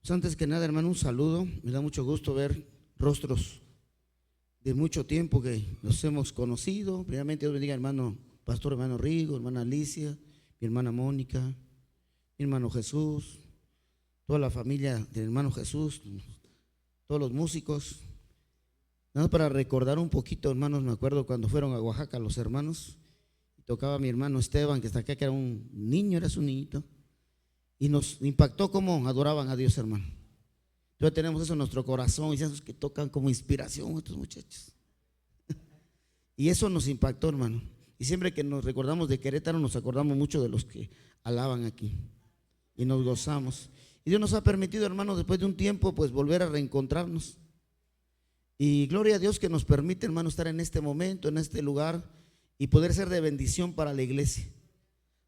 Pues antes que nada, hermano, un saludo. Me da mucho gusto ver rostros de mucho tiempo que nos hemos conocido. Primeramente, Dios bendiga, hermano pastor, hermano Rigo, hermana Alicia, mi hermana Mónica, mi hermano Jesús, toda la familia del hermano Jesús, todos los músicos. Nada más para recordar un poquito, hermanos, me acuerdo cuando fueron a Oaxaca los hermanos, y tocaba mi hermano Esteban, que está acá, que era un niño, era su niñito, y nos impactó cómo adoraban a Dios, hermano. Entonces tenemos eso en nuestro corazón, y esos que tocan como inspiración a estos muchachos. Y eso nos impactó, hermano. Y siempre que nos recordamos de Querétaro, nos acordamos mucho de los que alaban aquí. Y nos gozamos. Y Dios nos ha permitido, hermano, después de un tiempo, pues volver a reencontrarnos. Y gloria a Dios que nos permite, hermano, estar en este momento, en este lugar, y poder ser de bendición para la iglesia.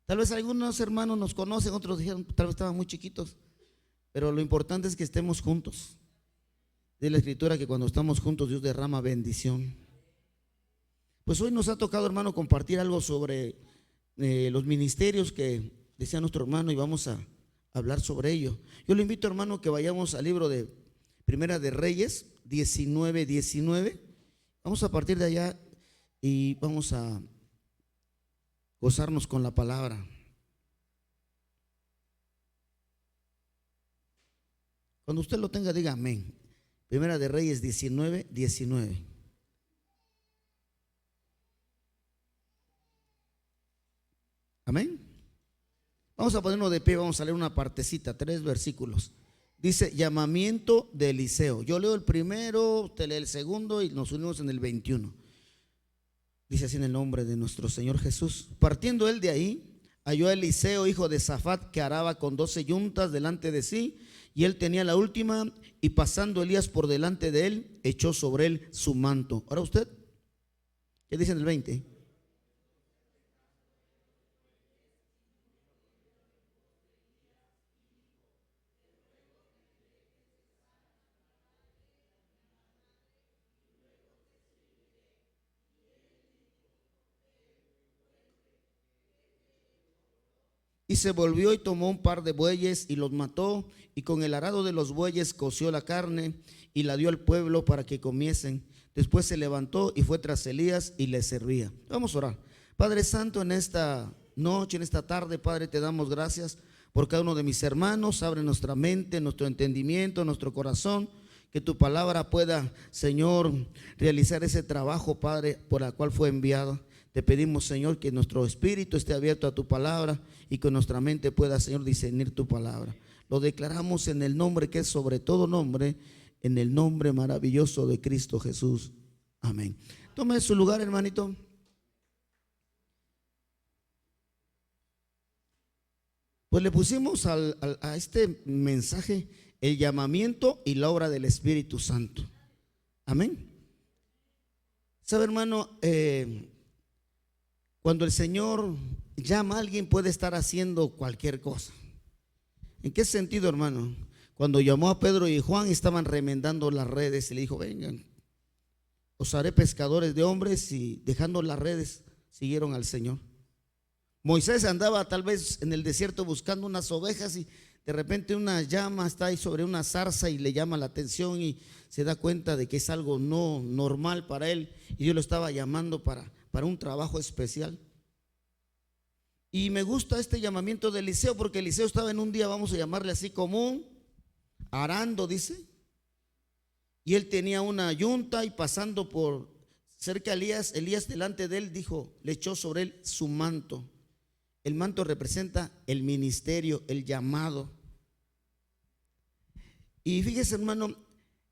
Tal vez algunos hermanos nos conocen, otros dijeron, tal vez estaban muy chiquitos, pero lo importante es que estemos juntos. Dice la Escritura que cuando estamos juntos Dios derrama bendición. Pues hoy nos ha tocado, hermano, compartir algo sobre los ministerios que decía nuestro hermano, y vamos a hablar sobre ello. Yo le invito, hermano, que vayamos al libro de Primera de Reyes 19:19. Vamos a partir de allá y vamos a gozarnos con la palabra. Cuando usted lo tenga, diga amén. Primera de Reyes 19:19. Amén. Vamos a ponernos de pie, vamos a leer una partecita, 3 versículos. Dice, llamamiento de Eliseo. Yo leo el primero, usted lee el segundo y nos unimos en el 21. Dice así en el nombre de nuestro Señor Jesús. Partiendo él de ahí, halló a Eliseo, hijo de Safat, que araba con 12 yuntas delante de sí, y él tenía la última, y pasando Elías por delante de él, echó sobre él su manto. Ahora usted, ¿qué dice en el 20? Y se volvió y tomó un par de bueyes y los mató, y con el arado de los bueyes coció la carne y la dio al pueblo para que comiesen. Después se levantó y fue tras Elías y le servía. Vamos a orar. Padre Santo, en esta noche, en esta tarde, Padre, te damos gracias por cada uno de mis hermanos. Abre nuestra mente, nuestro entendimiento, nuestro corazón, que tu palabra pueda, Señor, realizar ese trabajo, Padre, por el cual fue enviado. Te pedimos, Señor, que nuestro espíritu esté abierto a tu palabra y que nuestra mente pueda, Señor, discernir tu palabra. Lo declaramos en el nombre que es sobre todo nombre, en el nombre maravilloso de Cristo Jesús. Amén. Tome su lugar, hermanito. Pues le pusimos a este mensaje el llamamiento y la obra del Espíritu Santo. Amén. ¿Sabe, hermano? Cuando el Señor llama a alguien puede estar haciendo cualquier cosa. ¿En qué sentido, hermano? Cuando llamó a Pedro y Juan estaban remendando las redes y le dijo, vengan, os haré pescadores de hombres, y dejando las redes siguieron al Señor. Moisés andaba tal vez en el desierto buscando unas ovejas y de repente una llama está ahí sobre una zarza y le llama la atención y se da cuenta de que es algo no normal para él, y Dios lo estaba llamando para un trabajo especial. Y me gusta este llamamiento de Eliseo, porque Eliseo estaba en un día, vamos a llamarle así, común, arando, dice, y él tenía una yunta, y pasando por cerca de Elías delante de él, dijo, le echó sobre él su manto. El manto representa el ministerio, el llamado. Y fíjese, hermano,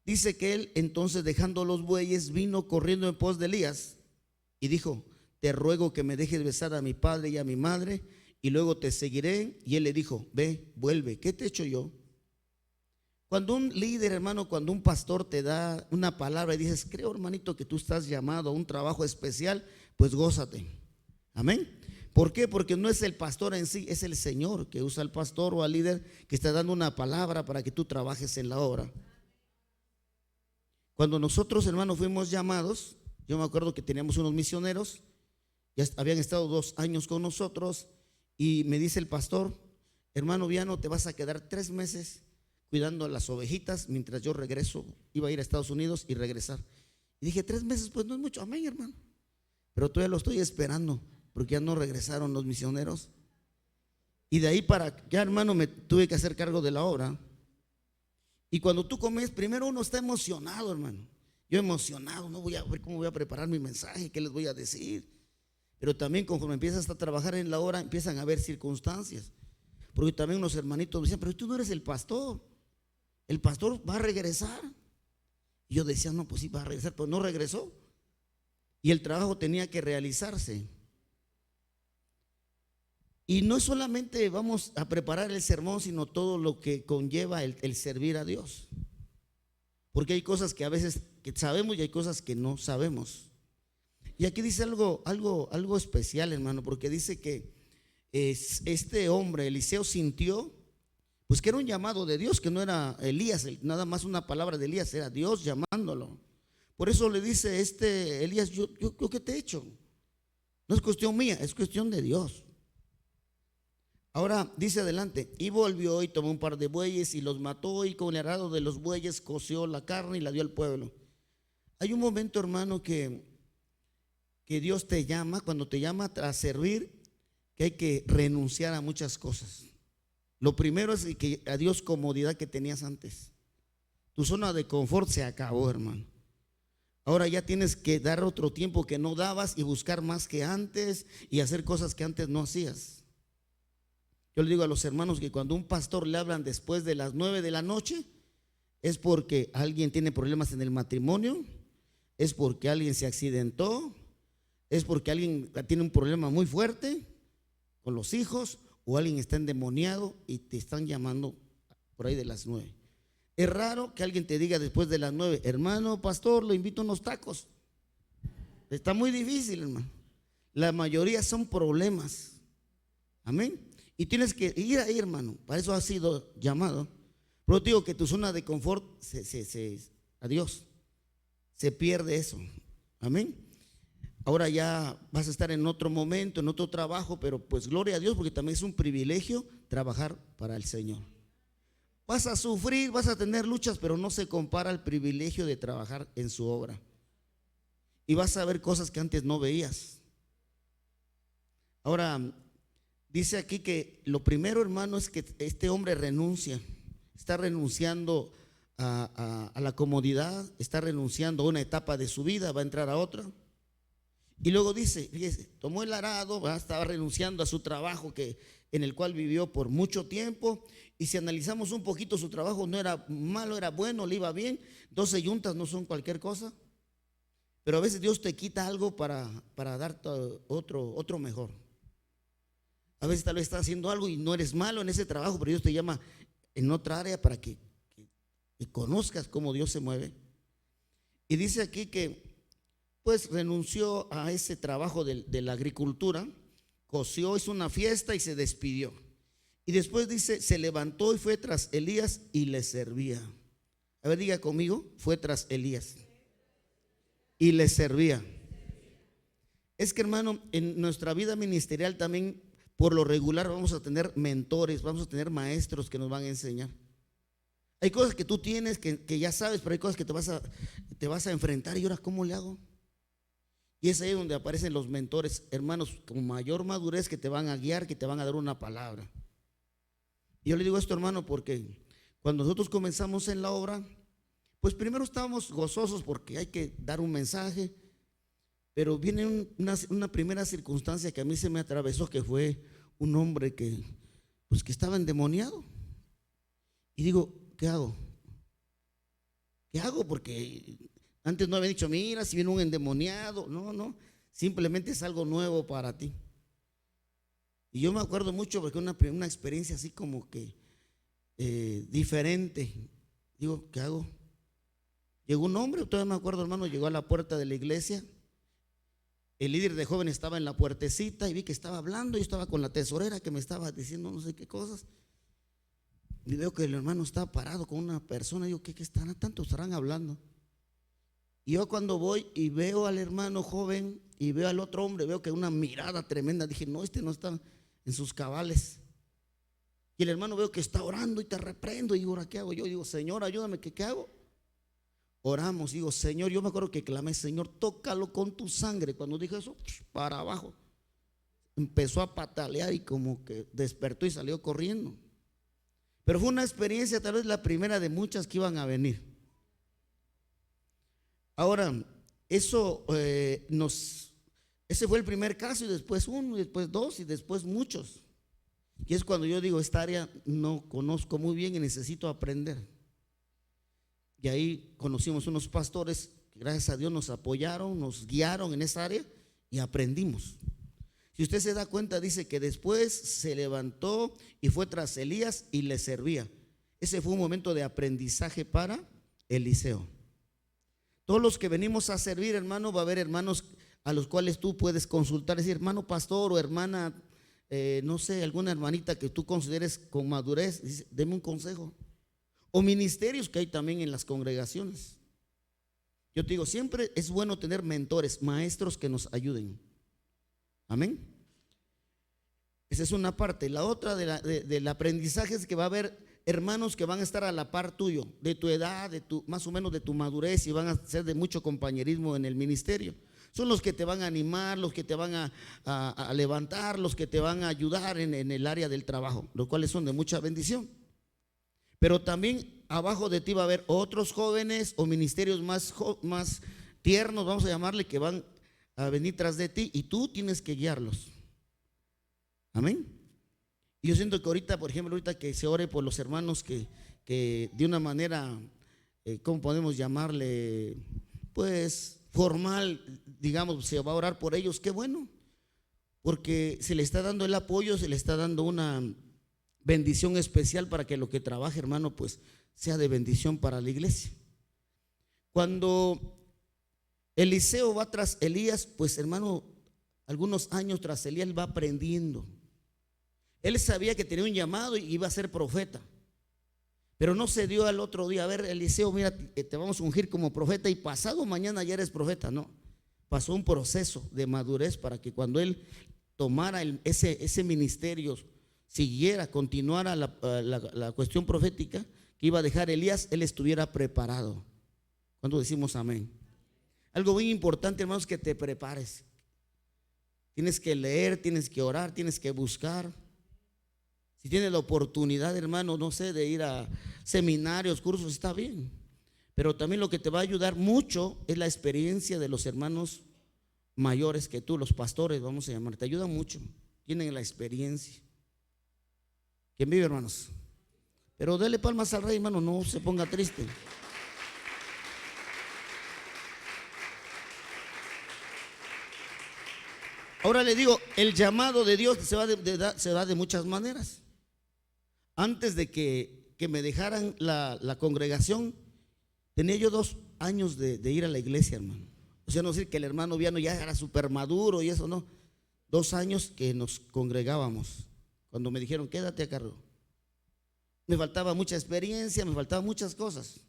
dice que él entonces, dejando los bueyes, vino corriendo en pos de Elías y dijo, te ruego que me dejes besar a mi padre y a mi madre, y luego te seguiré. Y él le dijo, ve, vuelve, ¿qué te he hecho yo? Cuando un líder, hermano, cuando un pastor te da una palabra y dices, creo, hermanito, que tú estás llamado a un trabajo especial, pues gózate. Amén. ¿Por qué? Porque no es el pastor en sí, es el Señor que usa al pastor o al líder que está dando una palabra para que tú trabajes en la obra. Cuando nosotros, hermanos, fuimos llamados, yo me acuerdo que teníamos unos misioneros, ya habían estado 2 años con nosotros, y me dice el pastor, hermano Viano, te vas a quedar 3 meses cuidando a las ovejitas mientras yo regreso. Iba a ir a Estados Unidos y regresar. Y dije, 3 meses, pues no es mucho, amén, hermano. Pero todavía lo estoy esperando, porque ya no regresaron los misioneros. Y de ahí para ya, hermano, me tuve que hacer cargo de la obra. Y cuando tú comes, primero uno está emocionado, hermano. Yo emocionado, no voy a ver cómo voy a preparar mi mensaje, qué les voy a decir. Pero también conforme empiezas a trabajar en la obra, empiezan a haber circunstancias. Porque también unos hermanitos me decían, pero tú no eres el pastor va a regresar. Y yo decía, no, pues sí va a regresar, pero no regresó. Y el trabajo tenía que realizarse. Y no solamente vamos a preparar el sermón, sino todo lo que conlleva el servir a Dios. Porque hay cosas que a veces que sabemos y hay cosas que no sabemos. Y aquí dice algo especial, hermano, porque dice que este hombre, Eliseo, sintió pues que era un llamado de Dios, que no era Elías, nada más una palabra de Elías, era Dios llamándolo. Por eso le dice Elías, yo ¿qué te he hecho? No es cuestión mía, es cuestión de Dios. Ahora dice adelante, y volvió y tomó un par de bueyes y los mató, y con el arado de los bueyes coció la carne y la dio al pueblo. Hay un momento, hermano, que Dios te llama, cuando te llama a servir, que hay que renunciar a muchas cosas. Lo primero es que adiós comodidad que tenías antes. Tu zona de confort se acabó, hermano. Ahora ya tienes que dar otro tiempo que no dabas y buscar más que antes y hacer cosas que antes no hacías. Yo le digo a los hermanos que cuando un pastor le hablan después de las 9 de la noche, es porque alguien tiene problemas en el matrimonio, es porque alguien se accidentó, es porque alguien tiene un problema muy fuerte con los hijos, o alguien está endemoniado y te están llamando por ahí de las 9. Es raro que alguien te diga después de las 9, hermano pastor, lo invito a unos tacos. Está muy difícil, hermano. La mayoría son problemas. Amén. Y tienes que ir ahí, hermano. Para eso has sido llamado. Pero te digo que tu zona de confort adiós, se pierde eso. Amén. Ahora ya vas a estar en otro momento, en otro trabajo, pero pues gloria a Dios, porque también es un privilegio trabajar para el Señor. Vas a sufrir, vas a tener luchas, pero no se compara al privilegio de trabajar en su obra. Y vas a ver cosas que antes no veías. Ahora, dice aquí que lo primero, hermano, es que este hombre renuncia. Está renunciando a la comodidad, está renunciando a una etapa de su vida, va a entrar a otra. Y luego dice, fíjese, tomó el arado, estaba renunciando a su trabajo en el cual vivió por mucho tiempo. Y si analizamos un poquito, su trabajo no era malo, era bueno, le iba bien. 12 yuntas no son cualquier cosa. Pero a veces Dios te quita algo para darte otro mejor. A veces tal vez estás haciendo algo y no eres malo en ese trabajo, pero Dios te llama en otra área para que conozcas cómo Dios se mueve. Y dice aquí que pues renunció a ese trabajo de la agricultura, coció, hizo una fiesta y se despidió. Y después dice, se levantó y fue tras Elías y le servía. A ver, diga conmigo, fue tras Elías y le servía. Es que, hermano, en nuestra vida ministerial también, por lo regular, vamos a tener mentores, vamos a tener maestros que nos van a enseñar. Hay cosas que tú tienes que ya sabes, pero hay cosas que te vas a enfrentar. ¿Y ahora cómo le hago? Y es ahí donde aparecen los mentores, hermanos, con mayor madurez, que te van a guiar, que te van a dar una palabra. Y yo le digo esto, hermano, porque cuando nosotros comenzamos en la obra, pues primero estábamos gozosos porque hay que dar un mensaje, pero viene una primera circunstancia que a mí se me atravesó, que fue un hombre que estaba endemoniado. Y digo, ¿qué hago? ¿Qué hago? Porque antes no había dicho, mira, si viene un endemoniado. No, simplemente es algo nuevo para ti. Y yo me acuerdo mucho porque una experiencia así como que diferente. Digo, ¿qué hago? Llegó un hombre, todavía me acuerdo, hermano, llegó a la puerta de la iglesia. El líder de jóvenes estaba en la puertecita y vi que estaba hablando. Yo estaba con la tesorera que me estaba diciendo no sé qué cosas. Y veo que el hermano estaba parado con una persona. Digo, ¿qué estarán? Tanto estarán hablando. Y yo cuando voy y veo al hermano joven y veo al otro hombre, veo que una mirada tremenda. Dije, no, este no está en sus cabales. Y el hermano veo que está orando y te reprendo. Y digo, ¿ahora qué hago? Yo digo, Señor, ayúdame, ¿qué hago? Oramos, digo, Señor, yo me acuerdo que clamé, Señor, tócalo con tu sangre. Cuando dije eso, para abajo. Empezó a patalear y como que despertó y salió corriendo. Pero fue una experiencia, tal vez la primera de muchas que iban a venir. Ahora, eso ese fue el primer caso, y después uno, y después dos, y después muchos. Y es cuando yo digo, esta área no conozco muy bien y necesito aprender. Y ahí conocimos unos pastores que gracias a Dios nos apoyaron, nos guiaron en esa área y aprendimos. Si usted se da cuenta, dice que después se levantó y fue tras Elías y le servía. Ese fue un momento de aprendizaje para Eliseo. Todos los que venimos a servir, hermano, va a haber hermanos a los cuales tú puedes consultar, decir, hermano pastor o hermana, no sé, alguna hermanita que tú consideres con madurez, dice, deme un consejo. O ministerios que hay también en las congregaciones. Yo te digo, siempre es bueno tener mentores, maestros que nos ayuden. Amén. Esa es una parte. La otra del aprendizaje es que va a haber hermanos que van a estar a la par tuyo, de tu edad, más o menos de tu madurez, y van a ser de mucho compañerismo en el ministerio. Son los que te van a animar, los que te van a levantar, los que te van a ayudar en el área del trabajo, los cuales son de mucha bendición. Pero también abajo de ti va a haber otros jóvenes o ministerios más tiernos, vamos a llamarle, que van a venir tras de ti y tú tienes que guiarlos. Amén. Y yo siento que ahorita, por ejemplo, ahorita que se ore por los hermanos que de una manera, ¿cómo podemos llamarle? Pues formal, digamos, se va a orar por ellos, qué bueno, porque se le está dando el apoyo, se le está dando una bendición especial para que lo que trabaje, hermano, pues sea de bendición para la iglesia. Cuando Eliseo va tras Elías, pues hermano, algunos años tras Elías va aprendiendo. Él sabía que tenía un llamado y iba a ser profeta, pero no se dio al otro día, a ver, Eliseo, mira, te vamos a ungir como profeta y pasado mañana ya eres profeta. No, pasó un proceso de madurez para que cuando él tomara ese ministerio, siguiera, continuara la cuestión profética que iba a dejar Elías, él estuviera preparado. ¿Cuándo decimos amén? Algo muy importante, hermanos, que te prepares. Tienes que leer, tienes que orar, tienes que buscar. Si tienes la oportunidad, hermano, no sé, de ir a seminarios, cursos, está bien. Pero también lo que te va a ayudar mucho es la experiencia de los hermanos mayores que tú, los pastores, vamos a llamar. Te ayuda mucho, tienen la experiencia. ¿Quién vive, hermanos? Pero dele palmas al rey, hermano, no se ponga triste. Ahora le digo, el llamado de Dios se da de muchas maneras. Antes de que me dejaran la congregación, tenía yo 2 años de ir a la iglesia, hermano. O sea, no decir que el hermano Viano ya era súper maduro y eso, no. 2 años que nos congregábamos. Cuando me dijeron, quédate a cargo. Me faltaba mucha experiencia, me faltaban muchas cosas.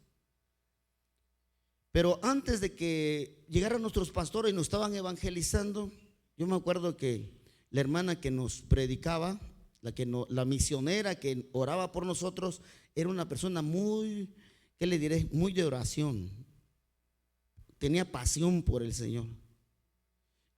Pero antes de que llegaran nuestros pastores y nos estaban evangelizando, yo me acuerdo que la hermana que nos predicaba, la misionera que oraba por nosotros, era una persona muy, ¿qué le diré? Muy de oración. Tenía pasión por el Señor.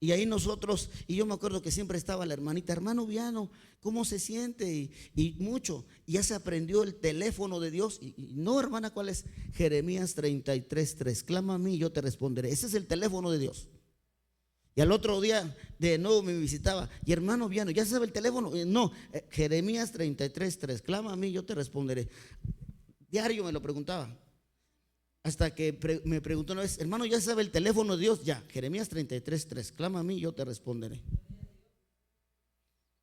Y ahí nosotros, y yo me acuerdo que siempre estaba la hermanita, hermano Viano, ¿cómo se siente? Y mucho, y ya se aprendió el teléfono de Dios. Y no, hermana, ¿cuál es? Jeremías 33:3, clama a mí y yo te responderé. Ese es el teléfono de Dios. Y al otro día de nuevo me visitaba, y hermano Viano, ¿ya sabe el teléfono? No, Jeremías 33:3, clama a mí y yo te responderé. Diario me lo preguntaba. Hasta que me preguntó una vez, hermano, ¿ya sabe el teléfono de Dios? Ya, Jeremías 33:3, clama a mí y yo te responderé.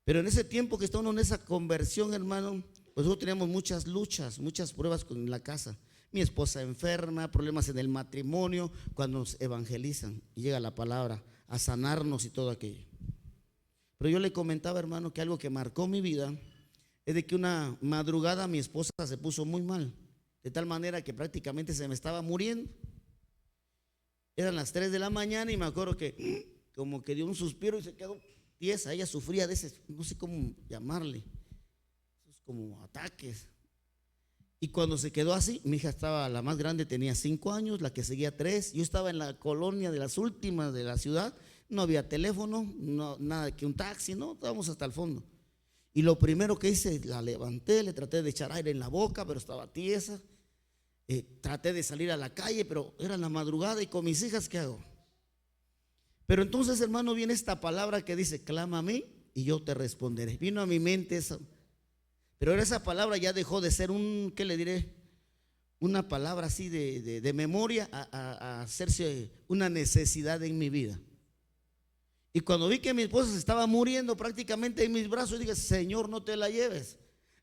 Pero en ese tiempo que está uno en esa conversión, hermano, pues nosotros teníamos muchas luchas, muchas pruebas con la casa. Mi esposa enferma, problemas en el matrimonio, cuando nos evangelizan y llega la palabra a sanarnos y todo aquello. Pero yo le comentaba, hermano, que algo que marcó mi vida es de que una madrugada mi esposa se puso muy mal, de tal manera que prácticamente se me estaba muriendo. Eran las 3 de la mañana y me acuerdo que como que dio un suspiro y se quedó tiesa. Ella sufría de ese, no sé cómo llamarle, como ataques. Y cuando se quedó así, mi hija estaba, la más grande tenía 5 años, la que seguía 3. Yo estaba en la colonia de las últimas de la ciudad, no había teléfono, no, nada que un taxi, no, estábamos hasta el fondo. Y lo primero que hice, la levanté, le traté de echar aire en la boca, pero estaba tiesa. Traté de salir a la calle, pero era la madrugada y con mis hijas, ¿qué hago? Pero entonces, hermano, viene esta palabra que dice, clama a mí y yo te responderé. Vino a mi mente esa. Pero ahora esa palabra ya dejó de ser ¿qué le diré? Una palabra así de memoria a hacerse una necesidad en mi vida. Y cuando vi que mi esposa se estaba muriendo prácticamente en mis brazos, dije, Señor, no te la lleves.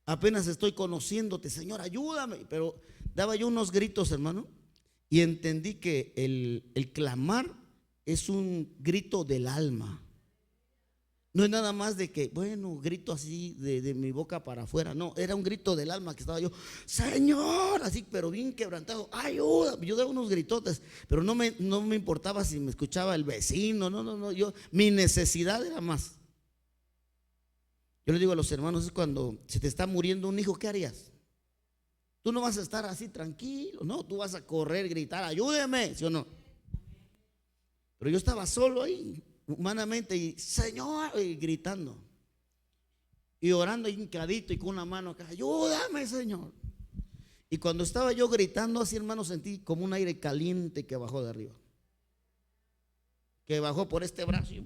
Apenas estoy conociéndote, Señor, ayúdame. Pero daba yo unos gritos, hermano, y entendí que el clamar es un grito del alma. No es nada más de que, bueno, grito así de mi boca para afuera. No, era un grito del alma que estaba yo, Señor, así, pero bien quebrantado, ayuda. Yo daba unos gritotes, pero no me importaba si me escuchaba el vecino. No, mi necesidad era más. Yo le digo a los hermanos, es cuando se te está muriendo un hijo, ¿qué harías? Tú no vas a estar así tranquilo, no, tú vas a correr, gritar, ayúdeme, ¿sí o no? Pero yo estaba solo ahí, humanamente, y Señor, y gritando y orando hincadito y con una mano acá, ayúdame, Señor. Y cuando estaba yo gritando así, hermano, sentí como un aire caliente que bajó de arriba, que bajó por este brazo y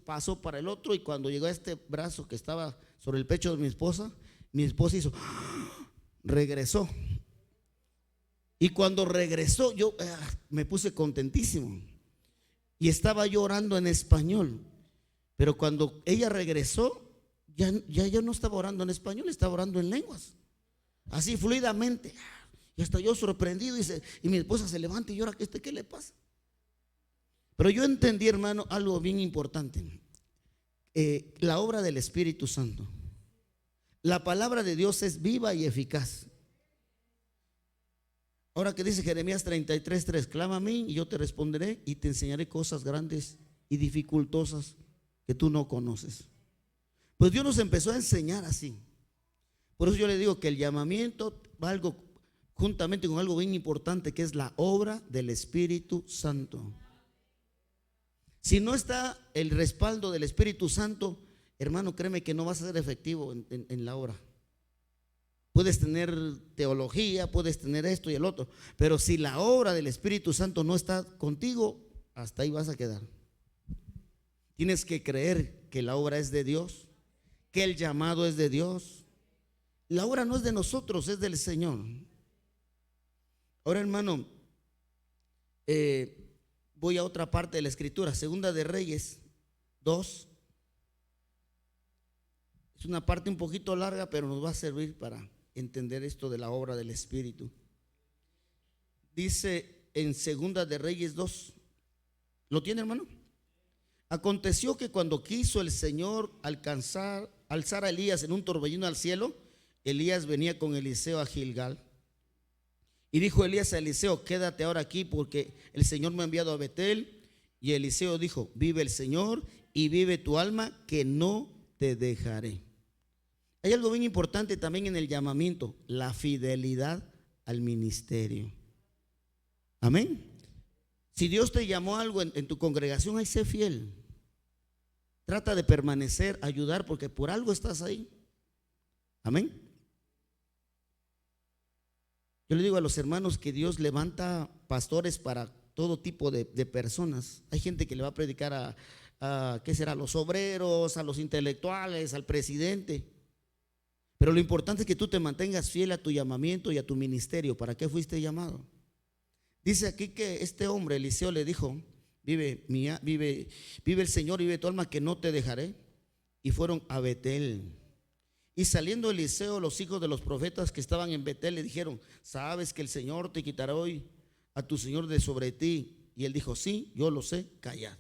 pasó para el otro. Y cuando llegó a este brazo que estaba sobre el pecho de mi esposa hizo, regresó. Y cuando regresó yo me puse contentísimo. Y estaba yo orando en español. Pero cuando ella regresó, ya yo no estaba orando en español, estaba orando en lenguas. Así fluidamente. Y hasta yo sorprendido, y mi esposa se levanta y llora, ¿qué le pasa? Pero yo entendí, hermano, algo bien importante. La obra del Espíritu Santo. La palabra de Dios es viva y eficaz. Ahora que dice Jeremías 33:3, clama a mí y yo te responderé y te enseñaré cosas grandes y dificultosas que tú no conoces. Pues Dios nos empezó a enseñar así. Por eso yo le digo que el llamamiento va algo juntamente con algo bien importante, que es la obra del Espíritu Santo. Si no está el respaldo del Espíritu Santo, hermano, créeme que no vas a ser efectivo en la obra. Puedes tener teología, puedes tener esto y el otro, pero si la obra del Espíritu Santo no está contigo, hasta ahí vas a quedar. Tienes que creer que la obra es de Dios, que el llamado es de Dios. La obra no es de nosotros, es del Señor. Ahora, hermano, voy a otra parte de la escritura, Segunda de Reyes 2. Es una parte un poquito larga, pero nos va a servir para entender esto de la obra del Espíritu. Dice en Segunda de Reyes 2. ¿Lo tiene, hermano? Aconteció que cuando quiso el Señor alzar a Elías en un torbellino al cielo, Elías venía con Eliseo a Gilgal. Y dijo Elías a Eliseo, quédate ahora aquí porque el Señor me ha enviado a Betel. Y Eliseo dijo, vive el Señor y vive tu alma, que no te dejaré. Hay algo bien importante también en el llamamiento, la fidelidad al ministerio. Amén. Si Dios te llamó a algo en tu congregación, ahí sé fiel. Trata de permanecer, ayudar, porque por algo estás ahí. Amén. Yo le digo a los hermanos que Dios levanta pastores para todo tipo de personas. Hay gente que le va a predicar ¿qué será? A los obreros, a los intelectuales, al presidente. Pero lo importante es que tú te mantengas fiel a tu llamamiento y a tu ministerio. ¿Para qué fuiste llamado? Dice aquí que este hombre, Eliseo, le dijo, vive el Señor y vive tu alma, que no te dejaré. Y fueron a Betel. Y saliendo Eliseo, los hijos de los profetas que estaban en Betel le dijeron, ¿sabes que el Señor te quitará hoy a tu Señor de sobre ti? Y él dijo, sí, yo lo sé, callad.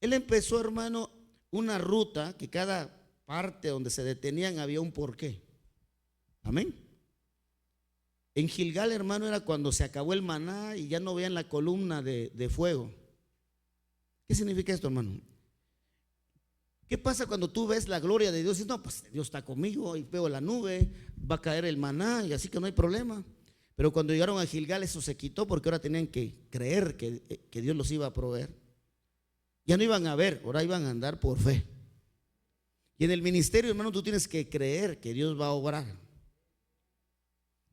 Él empezó, hermano, una ruta que cada parte donde se detenían había un porqué. Amén. En Gilgal, hermano, era cuando se acabó el maná y ya no veían la columna de fuego. ¿Qué significa esto, hermano? ¿Qué pasa cuando tú ves la gloria de Dios? Y dices, no, pues Dios está conmigo, y veo la nube, va a caer el maná, y así que no hay problema. Pero cuando llegaron a Gilgal eso se quitó, porque ahora tenían que creer que Dios los iba a proveer. Ya no iban a ver, ahora iban a andar por fe. Y en el ministerio, hermano, tú tienes que creer que Dios va a obrar.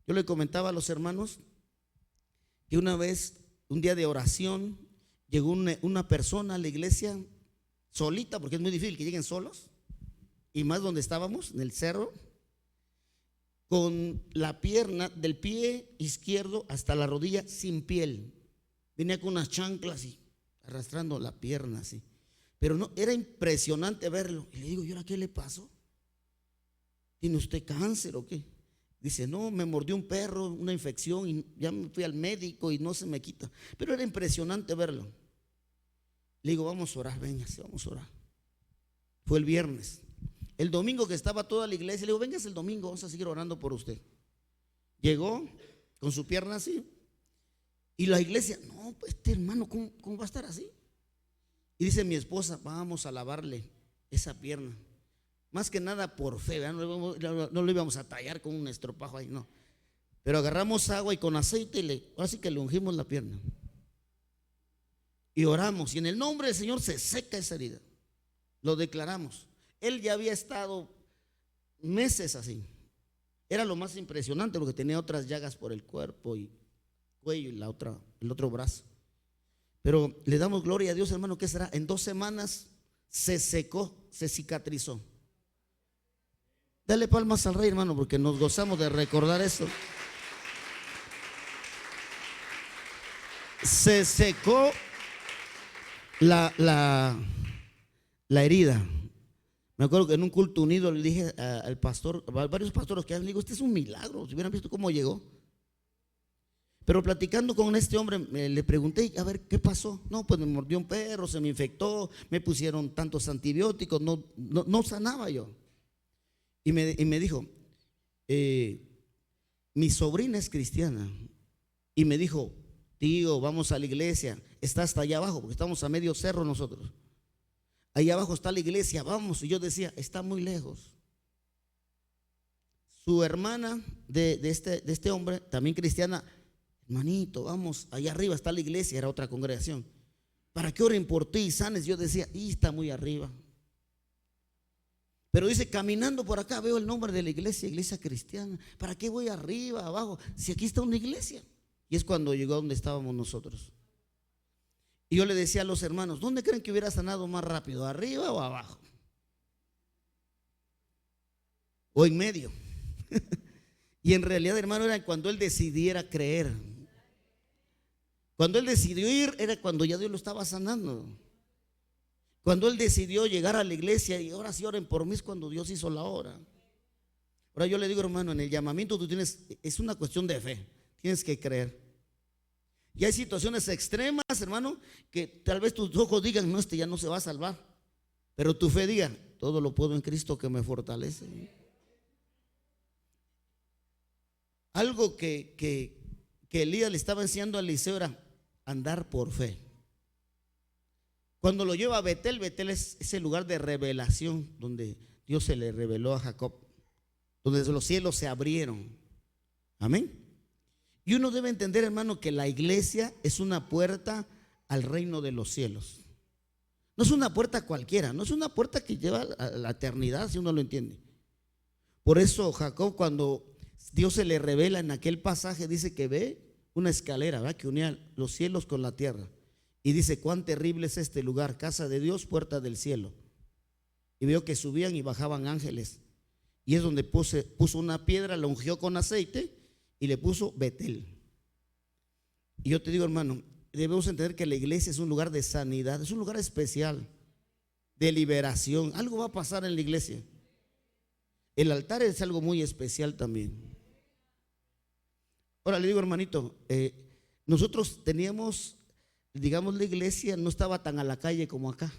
Yo le comentaba a los hermanos que una vez, un día de oración, llegó una persona a la iglesia solita, porque es muy difícil que lleguen solos, y más donde estábamos, en el cerro, con la pierna del pie izquierdo hasta la rodilla sin piel. Venía con unas chanclas y arrastrando la pierna así. Pero no, era impresionante verlo. Y le digo, ¿y ahora qué le pasó? ¿Tiene usted cáncer o qué? Dice, no, me mordió un perro, una infección, y ya me fui al médico y no se me quita. Pero era impresionante verlo. Le digo, vamos a orar, véngase, vamos a orar. Fue el viernes. El domingo que estaba toda la iglesia, le digo, véngase el domingo, vamos a seguir orando por usted. Llegó con su pierna así. Y la iglesia, no, pues este hermano, ¿cómo va a estar así? Y dice mi esposa, vamos a lavarle esa pierna. Más que nada por fe, ¿verdad? No lo íbamos a tallar con un estropajo ahí, no. Pero agarramos agua y con aceite, así que le ungimos la pierna. Y oramos, y en el nombre del Señor se seca esa herida. Lo declaramos. Él ya había estado meses así. Era lo más impresionante porque tenía otras llagas por el cuerpo y cuello y el otro brazo. Pero le damos gloria a Dios, hermano, ¿qué será? En 2 semanas se secó, se cicatrizó. Dale palmas al Rey, hermano, porque nos gozamos de recordar eso. Se secó la herida. Me acuerdo que en un culto unido le dije al pastor, a varios pastores que le digo, este es un milagro, si hubieran visto cómo llegó. Pero platicando con este hombre, le pregunté, a ver, ¿qué pasó? No, pues me mordió un perro, se me infectó, me pusieron tantos antibióticos, no sanaba yo. Y me dijo, mi sobrina es cristiana. Y me dijo, tío, vamos a la iglesia, está hasta allá abajo, porque estamos a medio cerro nosotros. Ahí abajo está la iglesia, vamos. Y yo decía, está muy lejos. Su hermana de este hombre, también cristiana, hermanito, vamos, allá arriba está la iglesia, era otra congregación. ¿Para qué oren por ti y sanes? Yo decía, y está muy arriba. Pero dice, caminando por acá veo el nombre de la iglesia, iglesia cristiana. ¿Para qué voy arriba, abajo? Si aquí está una iglesia. Y es cuando llegó a donde estábamos nosotros. Y yo le decía a los hermanos, ¿dónde creen que hubiera sanado más rápido? ¿Arriba o abajo? O en medio. Y en realidad, hermano, era cuando él decidiera creer. Cuando él decidió ir, era cuando ya Dios lo estaba sanando. Cuando él decidió llegar a la iglesia y ahora sí oren por mí, es cuando Dios hizo la obra. Ahora yo le digo, hermano, en el llamamiento tú es una cuestión de fe, tienes que creer. Y hay situaciones extremas, hermano, que tal vez tus ojos digan, no, este ya no se va a salvar. Pero tu fe diga, todo lo puedo en Cristo que me fortalece. Algo que Elías le estaba enseñando a Eliseo era andar por fe. Cuando lo lleva a Betel, Betel es ese lugar de revelación donde Dios se le reveló a Jacob, donde los cielos se abrieron. Amén. Y uno debe entender, hermano, que la iglesia es una puerta al reino de los cielos. No es una puerta cualquiera, no es una puerta que lleva a la eternidad, si uno lo entiende. Por eso Jacob, cuando Dios se le revela en aquel pasaje, dice que ve una escalera, ¿verdad?, que unía los cielos con la tierra. Y dice, cuán terrible es este lugar, casa de Dios, puerta del cielo. Y veo que subían y bajaban ángeles. Y es donde puso una piedra, la ungió con aceite y le puso Betel. Y yo te digo, hermano, debemos entender que la iglesia es un lugar de sanidad, es un lugar especial, de liberación. Algo va a pasar en la iglesia. El altar es algo muy especial también. Ahora le digo, hermanito, nosotros teníamos, digamos, la iglesia no estaba tan a la calle como acá.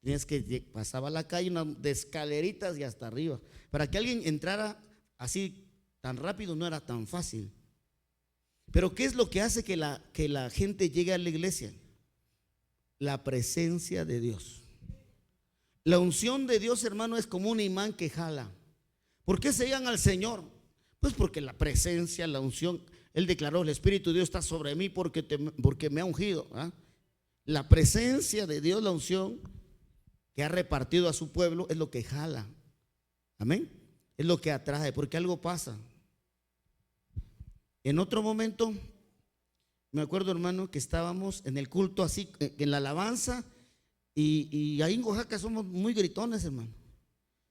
Tenías que pasaba a la calle de escaleritas y hasta arriba. Para que alguien entrara así tan rápido no era tan fácil. Pero ¿qué es lo que hace que la gente llegue a la iglesia? La presencia de Dios. La unción de Dios, hermano, es como un imán que jala. ¿Por qué se llegan al Señor? Pues porque la presencia, la unción, Él declaró: el Espíritu de Dios está sobre mí porque me ha ungido. La presencia de Dios, la unción que ha repartido a su pueblo, es lo que jala. Amén. Es lo que atrae, porque algo pasa. En otro momento, me acuerdo, hermano, que estábamos en el culto así, en la alabanza, y ahí en Oaxaca somos muy gritones, hermano.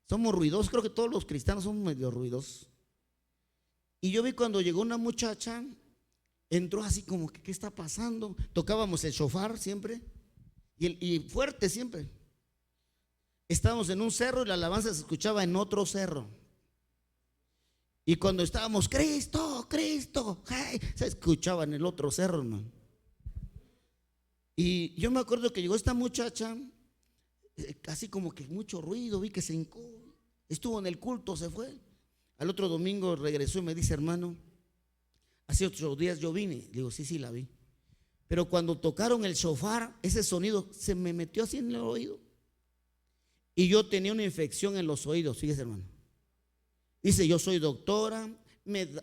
Somos ruidosos, creo que todos los cristianos son medio ruidosos. Y yo vi cuando llegó una muchacha, entró así como que, ¿qué está pasando? Tocábamos el shofar siempre, y fuerte siempre. Estábamos en un cerro y la alabanza se escuchaba en otro cerro. Y cuando estábamos, Cristo, Cristo, hey, se escuchaba en el otro cerro, hermano. Y yo me acuerdo que llegó esta muchacha, así como que mucho ruido, vi que se hincó, estuvo en el culto, se fue. Al otro domingo regresó y me dice: hermano, hace 8 días yo vine. Le digo: sí, la vi. Pero cuando tocaron el shofar, ese sonido se me metió así en el oído. Y yo tenía una infección en los oídos, fíjese, hermano. Dice: yo soy doctora,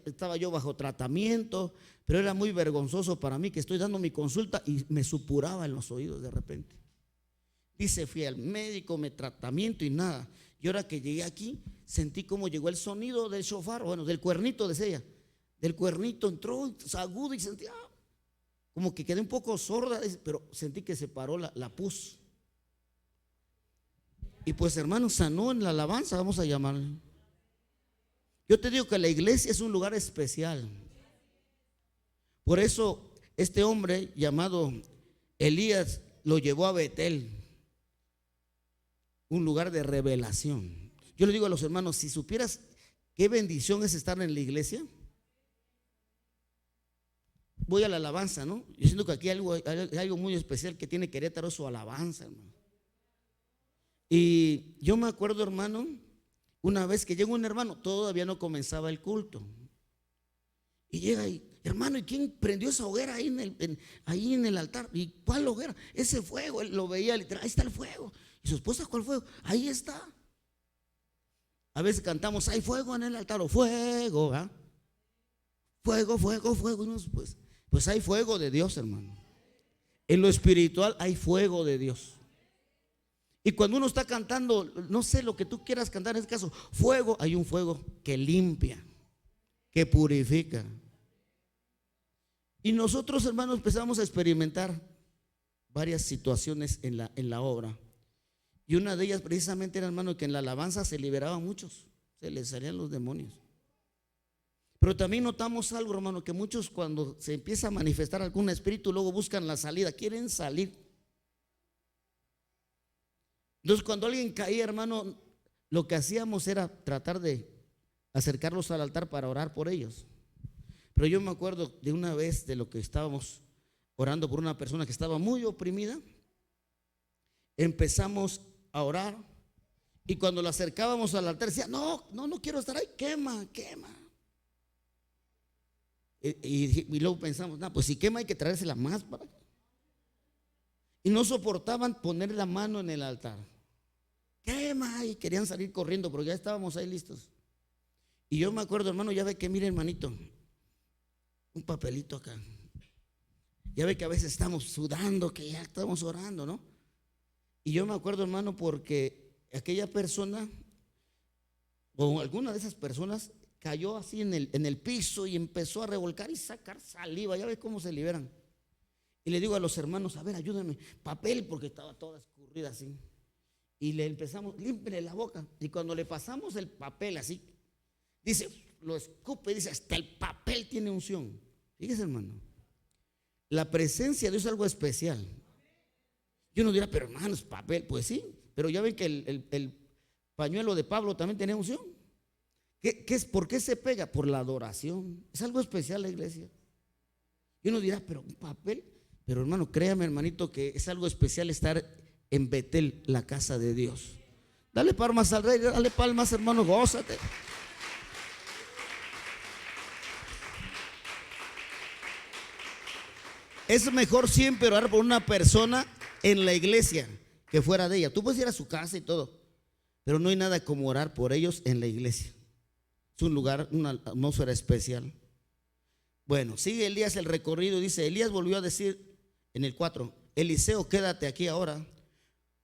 estaba yo bajo tratamiento, pero era muy vergonzoso para mí que estoy dando mi consulta y me supuraba en los oídos de repente. Dice: fui al médico, me tratamiento y nada. Y ahora que llegué aquí, sentí como llegó el sonido del shofar, bueno, del cuernito, decía ella. Del cuernito entró agudo y sentía como que quedé un poco sorda, pero sentí que se paró la pus. Y pues, hermano, sanó en la alabanza, vamos a llamarle. Yo te digo que la iglesia es un lugar especial. Por eso este hombre llamado Elías lo llevó a Betel, un lugar de revelación. Yo le digo a los hermanos: si supieras qué bendición es estar en la iglesia. Voy a la alabanza, ¿no? Yo siento que aquí hay algo muy especial que tiene Querétaro, su alabanza, hermano. Y yo me acuerdo, hermano, una vez que llegó un hermano, todavía no comenzaba el culto. Y llega y: hermano, ¿y quién prendió esa hoguera ahí en el altar? ¿Y cuál hoguera? Ese fuego. Él lo veía literal: ahí está el fuego. ¿Y su esposa cuál fuego? Ahí está. A veces cantamos: hay fuego en el altar, o fuego, ¿ah? Fuego, fuego, fuego. Y pues hay fuego de Dios, hermano. En lo espiritual hay fuego de Dios. Y cuando uno está cantando, no sé lo que tú quieras cantar, en este caso, fuego, hay un fuego que limpia, que purifica. Y nosotros, hermanos, empezamos a experimentar varias situaciones en la obra. Y una de ellas precisamente era, hermano, que en la alabanza se liberaban muchos, se les salían los demonios. Pero también notamos algo, hermano, que muchos, cuando se empieza a manifestar algún espíritu, luego buscan la salida, quieren salir. Entonces, cuando alguien caía, hermano, lo que hacíamos era tratar de acercarlos al altar para orar por ellos. Pero yo me acuerdo de una vez de lo que estábamos orando por una persona que estaba muy oprimida. Empezamos a orar y cuando lo acercábamos al altar decía: no quiero estar ahí, quema. Y luego pensamos: no, pues si quema hay que traérsela más para acá. Y no soportaban poner la mano en el altar. Quema, y querían salir corriendo, pero ya estábamos ahí listos. Y yo me acuerdo, hermano, ya ve que, mire, hermanito, un papelito acá. Ya ve que a veces estamos sudando, que ya estamos orando, ¿no? Y yo me acuerdo, hermano, porque aquella persona, o alguna de esas personas, cayó así en el piso y empezó a revolcar y sacar saliva. Ya ves cómo se liberan. Y le digo a los hermanos: a ver, ayúdenme, papel, porque estaba toda escurrida así. Y le empezamos: límpiale la boca. Y cuando le pasamos el papel así, dice, lo escupe y dice: hasta el papel tiene unción. Fíjese, hermano, la presencia de Dios es algo especial. Y uno dirá: pero hermano, es papel. Pues sí, pero ya ven que el pañuelo de Pablo también tenía unción. ¿Por qué se pega? Por la adoración. Es algo especial la iglesia. Y uno dirá: pero un papel. Pero hermano, créame, hermanito, que es algo especial estar en Betel, la casa de Dios. Dale palmas al Rey, dale palmas, hermano, gózate. Es mejor siempre orar por una persona en la iglesia que fuera de ella. Tú puedes ir a su casa y todo, pero no hay nada como orar por ellos en la iglesia. Es un lugar, una atmósfera especial. Bueno, sigue Elías el recorrido. Dice, Elías volvió a decir en el 4, Eliseo, quédate aquí ahora,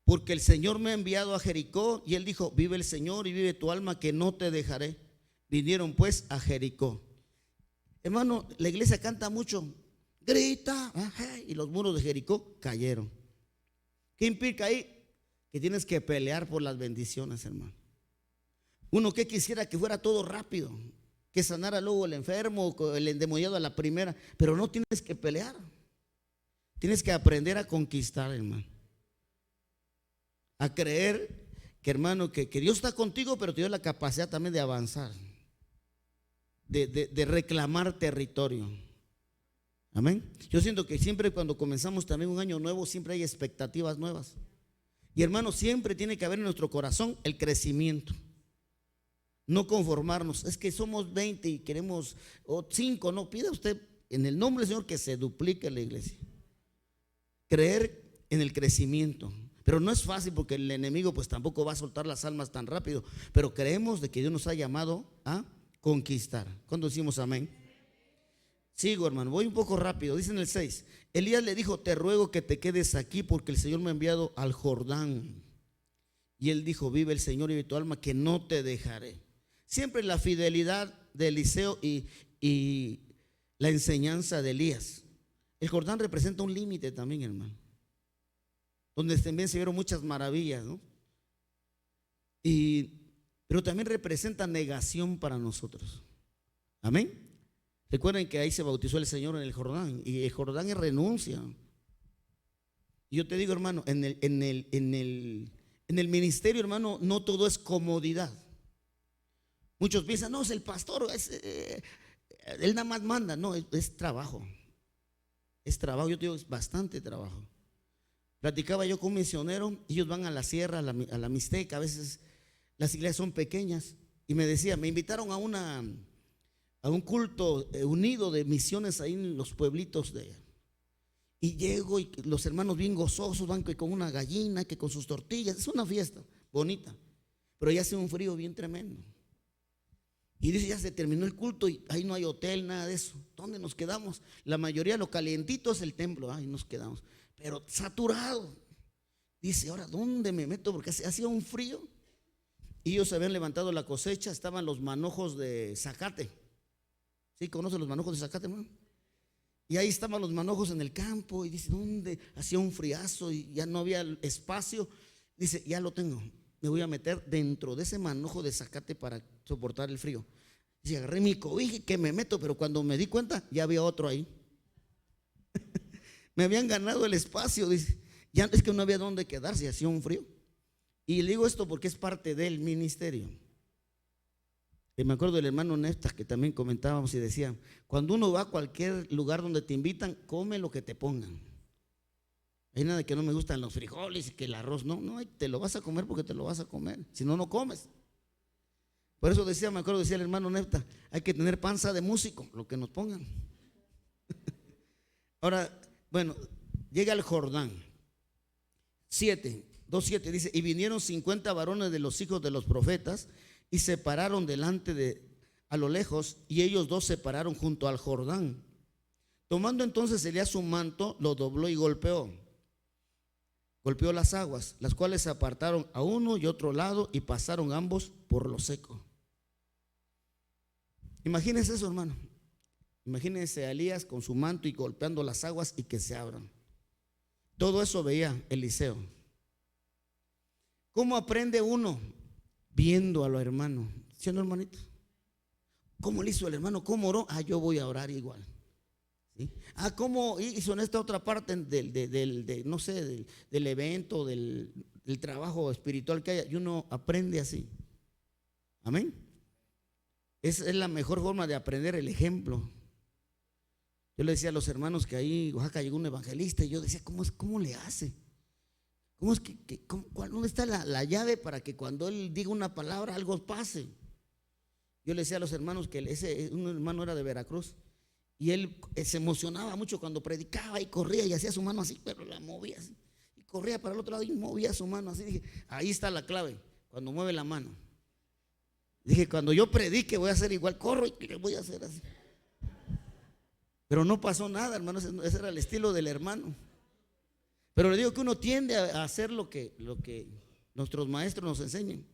porque el Señor me ha enviado a Jericó. Y él dijo, vive el Señor y vive tu alma, que no te dejaré. Vinieron pues a Jericó. Hermano, la iglesia canta mucho, grita, y los muros de Jericó cayeron. ¿Qué implica ahí? Que tienes que pelear por las bendiciones, hermano. Uno que quisiera que fuera todo rápido, que sanara luego el enfermo, el endemoniado a la primera, pero no, tienes que pelear. Tienes que aprender a conquistar, hermano. A creer que, hermano, que Dios está contigo, pero te dio la capacidad también de avanzar, de reclamar territorio. Amén. Yo siento que siempre cuando comenzamos también un año nuevo, siempre hay expectativas nuevas. Y hermano, siempre tiene que haber en nuestro corazón el crecimiento. No conformarnos. Es que somos 20 y queremos 5. No, pida usted en el nombre del Señor que se duplique la iglesia. Creer en el crecimiento. Pero no es fácil porque el enemigo pues tampoco va a soltar las almas tan rápido. Pero creemos de que Dios nos ha llamado a conquistar. ¿Cuándo decimos amén? Sigo, hermano, voy un poco rápido. Dice en el 6, Elías le dijo, te ruego que te quedes aquí porque el Señor me ha enviado al Jordán. Y él dijo, vive el Señor y vive tu alma, que no te dejaré. Siempre la fidelidad de Eliseo y la enseñanza de Elías. El Jordán representa un límite también, hermano, donde también se vieron muchas maravillas, ¿no? Pero también representa negación para nosotros. Amén. Recuerden que ahí se bautizó el Señor en el Jordán, y el Jordán es renuncia. Y yo te digo, hermano, en el ministerio, hermano, no todo es comodidad. Muchos piensan, no, es el pastor, él nada más manda. No, es trabajo. Es trabajo, yo te digo, es bastante trabajo. Platicaba yo con un misionero, ellos van a la sierra, a la Mixteca, a veces las iglesias son pequeñas, y me decía, me invitaron a un culto unido de misiones ahí en los pueblitos de allá. Y llego y los hermanos bien gozosos, van que con una gallina, que con sus tortillas, es una fiesta bonita, pero ya hace un frío bien tremendo. Y dice, ya se terminó el culto y ahí no hay hotel, nada de eso. ¿Dónde nos quedamos? La mayoría, lo calientito es el templo, ahí nos quedamos, pero saturado. Dice, ahora, ¿dónde me meto? Porque hacía un frío. Y ellos habían levantado la cosecha, estaban los manojos de zacate. ¿Sí conocen los manojos de zacate, hermano? Y ahí estaban los manojos en el campo. Y dice, ¿dónde? Hacía un friazo y ya no había espacio. Dice, ya lo tengo, me voy a meter dentro de ese manojo de zacate para soportar el frío. Dice, agarré mi cobija que me meto, pero cuando me di cuenta ya había otro ahí. Me habían ganado el espacio. Dice, ya es que no había dónde quedarse, hacía un frío. Y le digo esto porque es parte del ministerio. Y me acuerdo del hermano Neftas que también comentábamos y decía, cuando uno va a cualquier lugar donde te invitan, come lo que te pongan. Hay nada que no me gustan los frijoles y que el arroz. No, te lo vas a comer porque te lo vas a comer. Si no, no comes. Por eso decía, me acuerdo, decía el hermano Neftas, hay que tener panza de músico, lo que nos pongan. Ahora, bueno, llega el Jordán. 2:7 dice, y vinieron 50 varones de los hijos de los profetas y se pararon delante a lo lejos, y ellos dos se pararon junto al Jordán. Tomando entonces Elías su manto, lo dobló y golpeó las aguas, las cuales se apartaron a uno y otro lado y pasaron ambos por lo seco. Imagínense eso, hermano. Imagínense a Elías con su manto y golpeando las aguas y que se abran. Todo eso veía Eliseo. ¿Cómo aprende uno? Viendo a los hermanos. ¿Sí o no, hermanito? ¿Cómo le hizo el hermano? ¿Cómo oró? Yo voy a orar igual. ¿Sí? ¿Cómo hizo en esta otra parte no sé, del evento, del trabajo espiritual que haya? Y uno aprende así. Amén. Esa es la mejor forma de aprender, el ejemplo. Yo le decía a los hermanos que ahí en Oaxaca llegó un evangelista y yo decía, ¿cómo le hace? ¿Cómo es ¿dónde está la llave para que cuando él diga una palabra algo pase? Yo le decía a los hermanos que un hermano era de Veracruz y él se emocionaba mucho cuando predicaba y corría y hacía su mano así, pero la movía así. corría para el otro lado y movía su mano así. Dije, ahí está la clave, cuando mueve la mano. Dije, cuando yo predique voy a hacer igual, corro y le voy a hacer así. Pero no pasó nada, hermano, ese era el estilo del hermano. Pero le digo que uno tiende a hacer lo que nuestros maestros nos enseñan.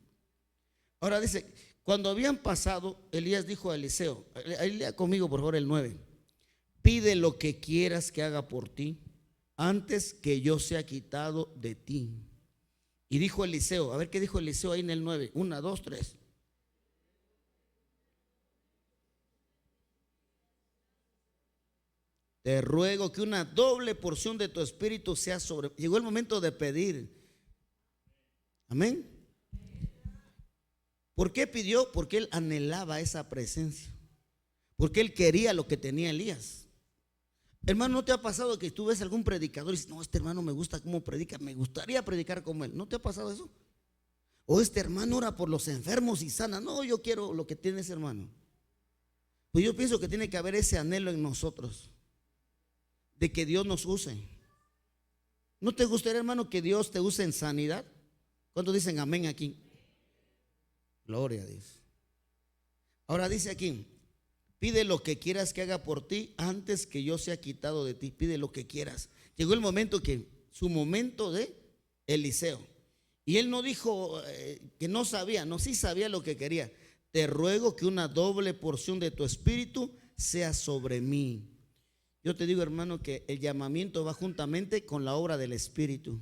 Ahora dice, cuando habían pasado, Elías dijo a Eliseo, ahí lea conmigo por favor el 9, pide lo que quieras que haga por ti, antes que yo sea quitado de ti. Y dijo Eliseo, a ver qué dijo Eliseo ahí en el 9, 1, 2, 3. Te ruego que una doble porción de tu espíritu sea sobre. Llegó el momento de pedir. Amén. ¿Por qué pidió? Porque él anhelaba esa presencia. Porque él quería lo que tenía Elías. Hermano, ¿no te ha pasado que tú ves algún predicador y dices, no, este hermano me gusta cómo predica, me gustaría predicar como él? ¿No te ha pasado eso? O este hermano ora por los enfermos y sana. No, yo quiero lo que tiene ese hermano. Pues yo pienso que tiene que haber ese anhelo en nosotros, de que Dios nos use. ¿No te gustaría, hermano, que Dios te use en sanidad? ¿Cuántos dicen amén aquí? Gloria a Dios. Ahora dice aquí, pide lo que quieras que haga por ti antes que yo sea quitado de ti. Pide lo que quieras. Llegó el momento su momento de Eliseo. Y él no dijo que no sabía, no, sí sabía lo que quería. Te ruego que una doble porción de tu espíritu sea sobre mí. Yo te digo, hermano, que el llamamiento va juntamente con la obra del Espíritu.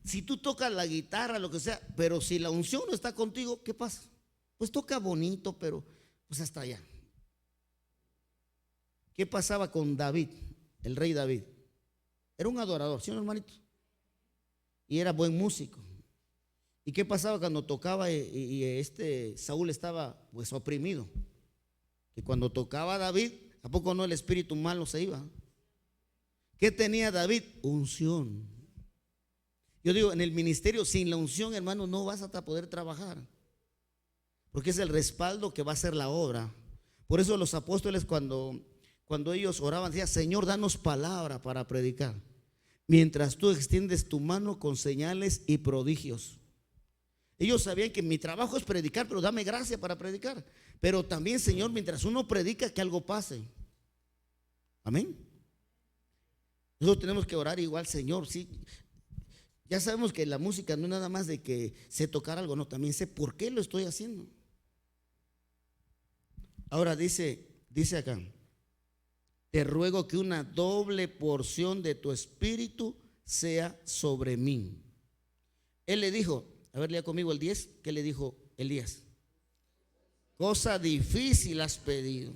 Si tú tocas la guitarra, lo que sea, pero si la unción no está contigo, ¿qué pasa? Pues toca bonito, pero pues hasta allá. ¿Qué pasaba con David, el rey David? Era un adorador, ¿sí, hermanito? Y era buen músico. ¿Y qué pasaba cuando tocaba y Saúl estaba pues oprimido? Que cuando tocaba David, ¿a poco no el espíritu malo se iba? ¿Qué tenía David? Unción. Yo digo, en el ministerio sin la unción, hermano, no vas a poder trabajar, porque es el respaldo que va a hacer la obra. Por eso los apóstoles cuando ellos oraban, decían, Señor, danos palabra para predicar, mientras tú extiendes tu mano con señales y prodigios. Ellos sabían que mi trabajo es predicar, pero dame gracia para predicar. Pero también, Señor, mientras uno predica, que algo pase. Amén. Nosotros tenemos que orar igual, Señor, sí. Ya sabemos que la música no es nada más de que sé tocar algo, no, también sé por qué lo estoy haciendo. Ahora dice acá, te ruego que una doble porción de tu espíritu sea sobre mí. Él le dijo, a ver, lea conmigo el 10, ¿qué le dijo Elías? Cosa difícil has pedido.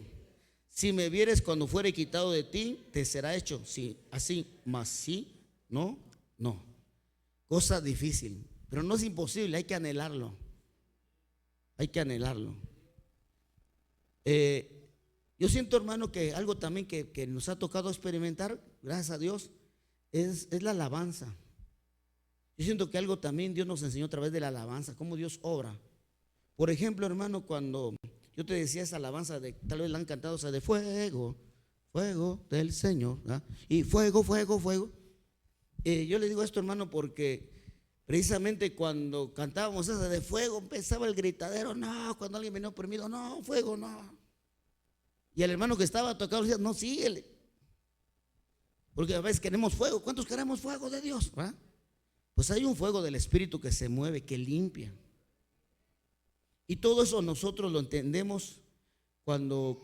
Si me vieres cuando fuere quitado de ti, te será hecho. Sí, así, mas sí, no. Cosa difícil, pero no es imposible, hay que anhelarlo. Hay que anhelarlo. Yo siento, hermano, que algo también que nos ha tocado experimentar, gracias a Dios, es la alabanza. Yo siento que algo también Dios nos enseñó a través de la alabanza, cómo Dios obra. Por ejemplo, hermano, cuando yo te decía esa alabanza, tal vez la han cantado, o sea, de fuego, fuego del Señor, ¿verdad? Y fuego, fuego, fuego. Yo le digo esto, hermano, porque precisamente cuando cantábamos esa de fuego, empezaba el gritadero, no, cuando alguien venía oprimido, no, fuego, no. Y el hermano que estaba tocando decía, no, síguele. Porque a veces queremos fuego. ¿Cuántos queremos fuego de Dios? ¿Verdad? Pues hay un fuego del Espíritu que se mueve, que limpia. Y todo eso nosotros lo entendemos cuando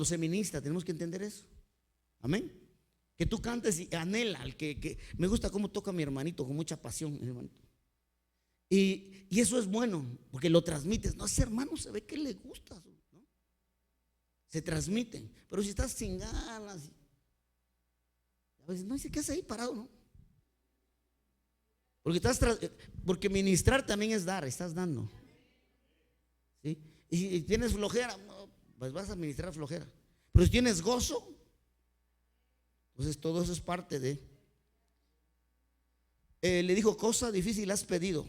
se ministra. Tenemos que entender eso. Amén. Que tú cantes y anhela, que me gusta cómo toca mi hermanito con mucha pasión, mi hermanito. Y eso es bueno, porque lo transmites. No, ese hermano se ve que le gusta, ¿no? Se transmite. Pero si estás sin ganas, a veces no dice, ¿qué haces ahí parado, no? Porque ministrar también es dar, estás dando. ¿Sí? Y tienes flojera, pues vas a ministrar flojera. Pero si tienes gozo, entonces todo eso es parte de. Le dijo, cosa difícil has pedido.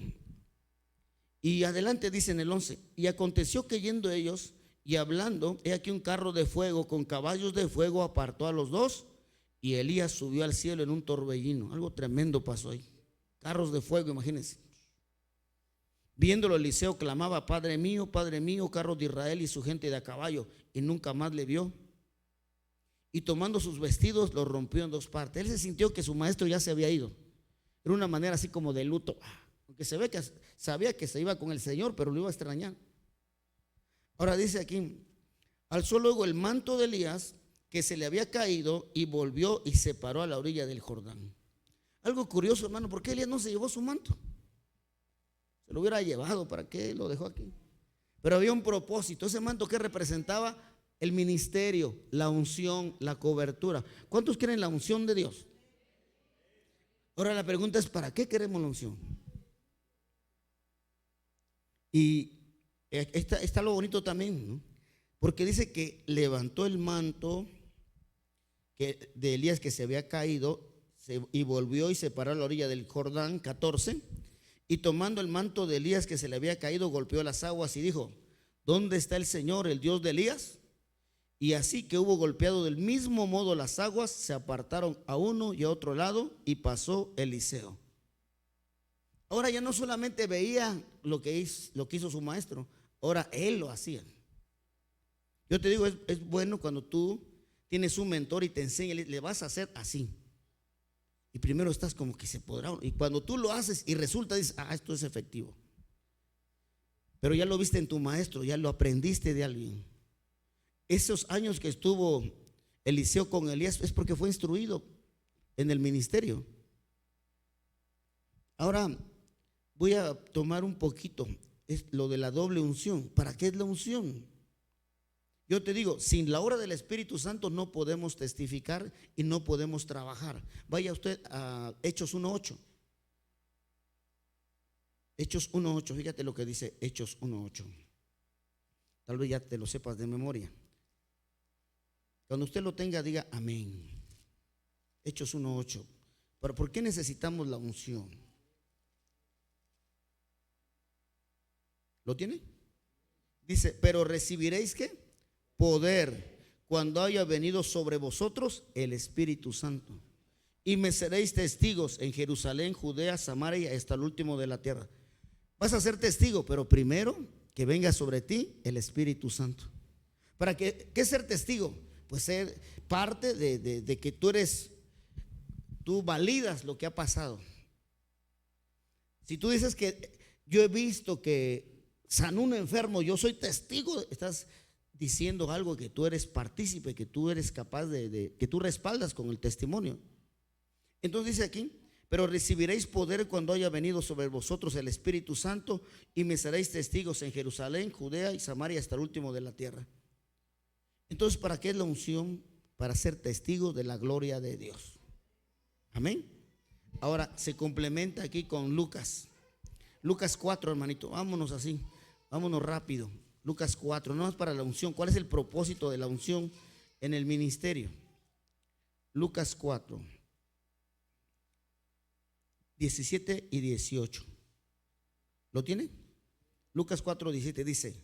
Y adelante dice en el 11, y aconteció que yendo ellos y hablando, he aquí un carro de fuego con caballos de fuego apartó a los dos y Elías subió al cielo en un torbellino. Algo tremendo pasó ahí. Carros de fuego, imagínense. Viéndolo, Eliseo clamaba: Padre mío, carros de Israel y su gente de a caballo. Y nunca más le vio. Y tomando sus vestidos, los rompió en dos partes. Él se sintió que su maestro ya se había ido. Era una manera así como de luto. Aunque se ve que sabía que se iba con el Señor, pero lo iba a extrañar. Ahora dice aquí: alzó luego el manto de Elías, que se le había caído, y volvió y se paró a la orilla del Jordán. Algo curioso, hermano, ¿por qué Elías no se llevó su manto? Se lo hubiera llevado, ¿para qué lo dejó aquí? Pero había un propósito. Ese manto, que representaba el ministerio, la unción, la cobertura. ¿Cuántos quieren la unción de Dios? Ahora la pregunta es: ¿para qué queremos la unción? Y está lo bonito también, ¿no? Porque dice que levantó el manto de Elías que se había caído, y volvió y se paró a la orilla del Jordán. 14. Y tomando el manto de Elías que se le había caído, golpeó las aguas y dijo: ¿dónde está el Señor, el Dios de Elías? Y así que hubo golpeado del mismo modo las aguas, se apartaron a uno y a otro lado, y pasó Eliseo. Ahora ya no solamente veía lo que hizo su maestro, ahora él lo hacía. Yo te digo, es bueno cuando tú tienes un mentor y te enseña, le vas a hacer así. Y primero estás como que se podrá. Y cuando tú lo haces y resulta, dices: esto es efectivo. Pero ya lo viste en tu maestro, ya lo aprendiste de alguien. Esos años que estuvo Eliseo con Elías es porque fue instruido en el ministerio. Ahora voy a tomar un poquito lo de la doble unción. ¿Para qué es la unción? Yo te digo, sin la obra del Espíritu Santo no podemos testificar y no podemos trabajar. Vaya usted a Hechos 1:8. Hechos 1:8, fíjate lo que dice Hechos 1:8. Tal vez ya te lo sepas de memoria. Cuando usted lo tenga, diga amén. Hechos 1:8. Pero ¿por qué necesitamos la unción? ¿Lo tiene? Dice: pero recibiréis ¿qué? Poder cuando haya venido sobre vosotros el Espíritu Santo, y me seréis testigos en Jerusalén, Judea, Samaria, hasta el último de la tierra. Vas a ser testigo, pero primero que venga sobre ti el Espíritu Santo. ¿Para qué es ser testigo? Pues ser parte de que tú validas lo que ha pasado. Si tú dices que yo he visto que sanó un enfermo, yo soy testigo, estás diciendo algo que tú eres partícipe, que tú eres capaz que tú respaldas con el testimonio. Entonces dice aquí: pero recibiréis poder cuando haya venido sobre vosotros el Espíritu Santo, y me seréis testigos en Jerusalén, Judea y Samaria, hasta el último de la tierra. Entonces, ¿para qué es la unción? Para ser testigos de la gloria de Dios. Amén. Ahora se complementa aquí con Lucas 4, hermanito. Vámonos así, vámonos rápido. Lucas 4, no es para la unción. ¿Cuál es el propósito de la unción en el ministerio? Lucas 4, 17 y 18. ¿Lo tiene? Lucas 4, 17 dice: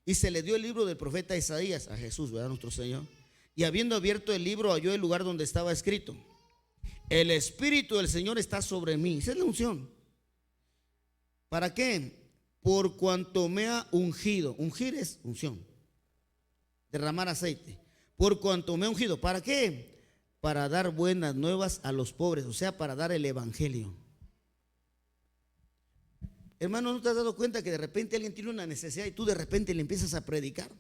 y se le dio el libro del profeta Isaías a Jesús, ¿verdad? Nuestro Señor. Y habiendo abierto el libro, halló el lugar donde estaba escrito: el Espíritu del Señor está sobre mí. Esa es la unción. ¿Para qué? Por cuanto me ha ungido. Ungir es unción, derramar aceite. Por cuanto me ha ungido. ¿Para qué? Para dar buenas nuevas a los pobres, o sea, para dar el evangelio. Hermano, ¿no te has dado cuenta que de repente alguien tiene una necesidad y tú de repente le empiezas a predicar?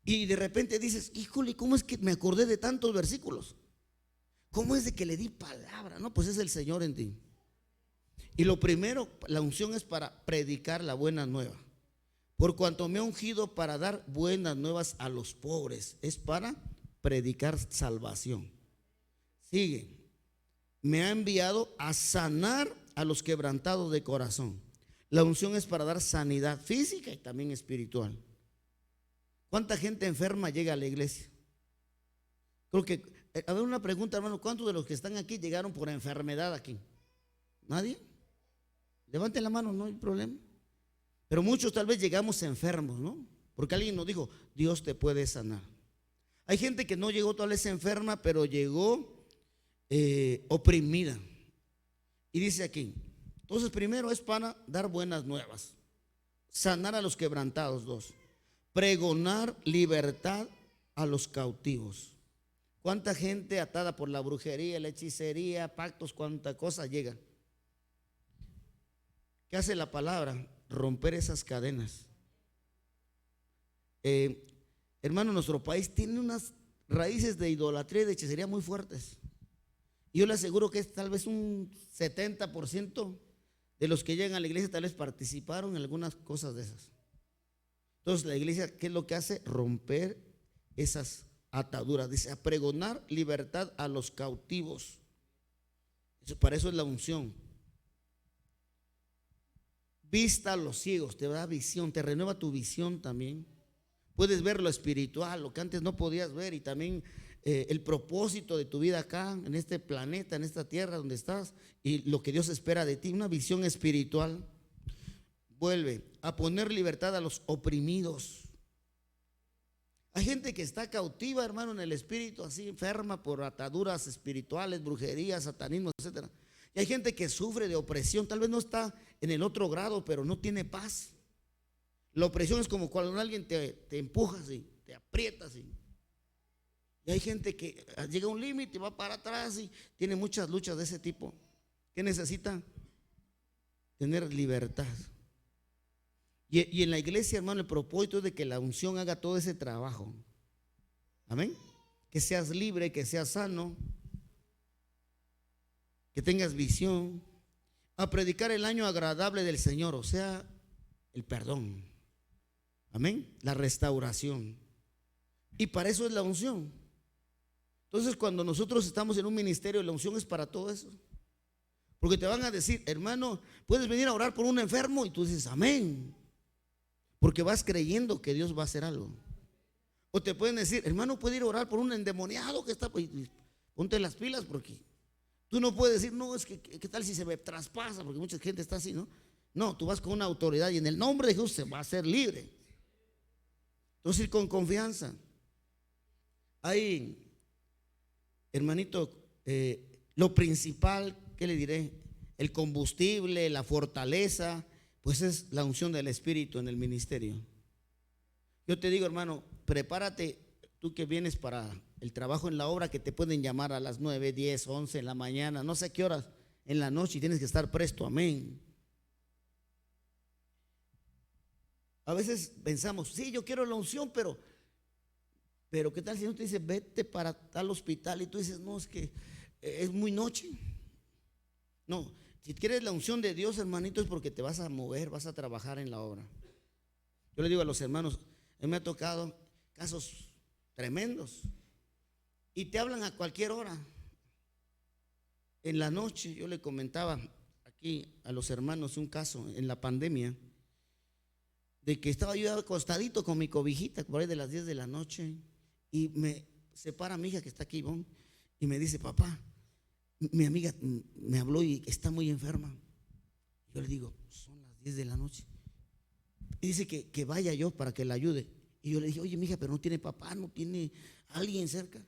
Y de repente dices: híjole, ¿cómo es que me acordé de tantos versículos? ¿Cómo es de que le di palabra? No, pues es el Señor en ti. Y lo primero, la unción es para predicar la buena nueva. Por cuanto me ha ungido para dar buenas nuevas a los pobres, es para predicar salvación. Sigue: me ha enviado a sanar a los quebrantados de corazón. La unción es para dar sanidad física y también espiritual. ¿Cuánta gente enferma llega a la iglesia? Creo que, a ver, una pregunta, hermano: ¿cuántos de los que están aquí llegaron por enfermedad aquí? ¿Nadie? Levanten la mano, no hay problema. Pero muchos tal vez llegamos enfermos, ¿no? Porque alguien nos dijo: Dios te puede sanar. Hay gente que no llegó tal vez enferma, pero llegó oprimida. Y dice aquí, entonces primero es para dar buenas nuevas, sanar a los quebrantados. 2, pregonar libertad a los cautivos. ¿Cuánta gente atada por la brujería, la hechicería, pactos, cuánta cosa llega? ¿Qué hace la palabra? Romper esas cadenas. Hermano, nuestro país tiene unas raíces de idolatría y de hechicería muy fuertes. Y yo le aseguro que es tal vez un 70% de los que llegan a la iglesia tal vez participaron en algunas cosas de esas. Entonces la iglesia, ¿qué es lo que hace? Romper esas ataduras. Dice, a pregonar libertad a los cautivos. Para eso es la unción. Vista a los ciegos, te da visión, te renueva tu visión también. Puedes ver lo espiritual, lo que antes no podías ver, y también el propósito de tu vida acá, en este planeta, en esta tierra donde estás, y lo que Dios espera de ti, una visión espiritual. Vuelve a poner libertad a los oprimidos. Hay gente que está cautiva, hermano, en el espíritu, así enferma por ataduras espirituales, brujerías, satanismo, etcétera. Y hay gente que sufre de opresión, tal vez no está en el otro grado, pero no tiene paz. La opresión es como cuando alguien te empuja así, te aprieta así. Y hay gente que llega a un límite y va para atrás y tiene muchas luchas de ese tipo. ¿Qué necesita? Tener libertad. Y en la iglesia, hermano, el propósito es de que la unción haga todo ese trabajo. Amén. Que seas libre, que seas sano, que tengas visión. A predicar el año agradable del Señor, o sea, el perdón. Amén. La restauración. Y para eso es la unción. Entonces, cuando nosotros estamos en un ministerio, la unción es para todo eso. Porque te van a decir, hermano, puedes venir a orar por un enfermo, y tú dices, amén. Porque vas creyendo que Dios va a hacer algo. O te pueden decir, hermano, puede ir a orar por un endemoniado que está, ponte las pilas, porque tú no puedes decir, no, es que qué tal si se me traspasa, porque mucha gente está así, ¿no? No, tú vas con una autoridad y en el nombre de Jesús se va a hacer libre. Entonces, ir con confianza. Ahí, hermanito, lo principal, ¿qué le diré? El combustible, la fortaleza, pues es la unción del Espíritu en el ministerio. Yo te digo, hermano, prepárate, tú que vienes para el trabajo en la obra, que te pueden llamar a las 9, 10, 11 en la mañana, no sé a qué horas, en la noche, y tienes que estar presto, amén. A veces pensamos, sí, yo quiero la unción, pero ¿qué tal si no te dice, vete para tal hospital? Y tú dices, no, es que es muy noche. No, si quieres la unción de Dios, hermanito, es porque te vas a mover, vas a trabajar en la obra. Yo le digo a los hermanos, a mí me ha tocado casos tremendos y te hablan a cualquier hora. En la noche yo le comentaba aquí a los hermanos un caso en la pandemia, de que estaba yo acostadito con mi cobijita por ahí de las 10 de la noche, y me separa mi hija que está aquí, Ivonne, y me dice, papá, mi amiga me habló y está muy enferma. Yo le digo, son las 10 de la noche. Y dice que vaya yo para que la ayude. Y yo le dije, oye, mi hija, pero no tiene papá, no tiene alguien cerca.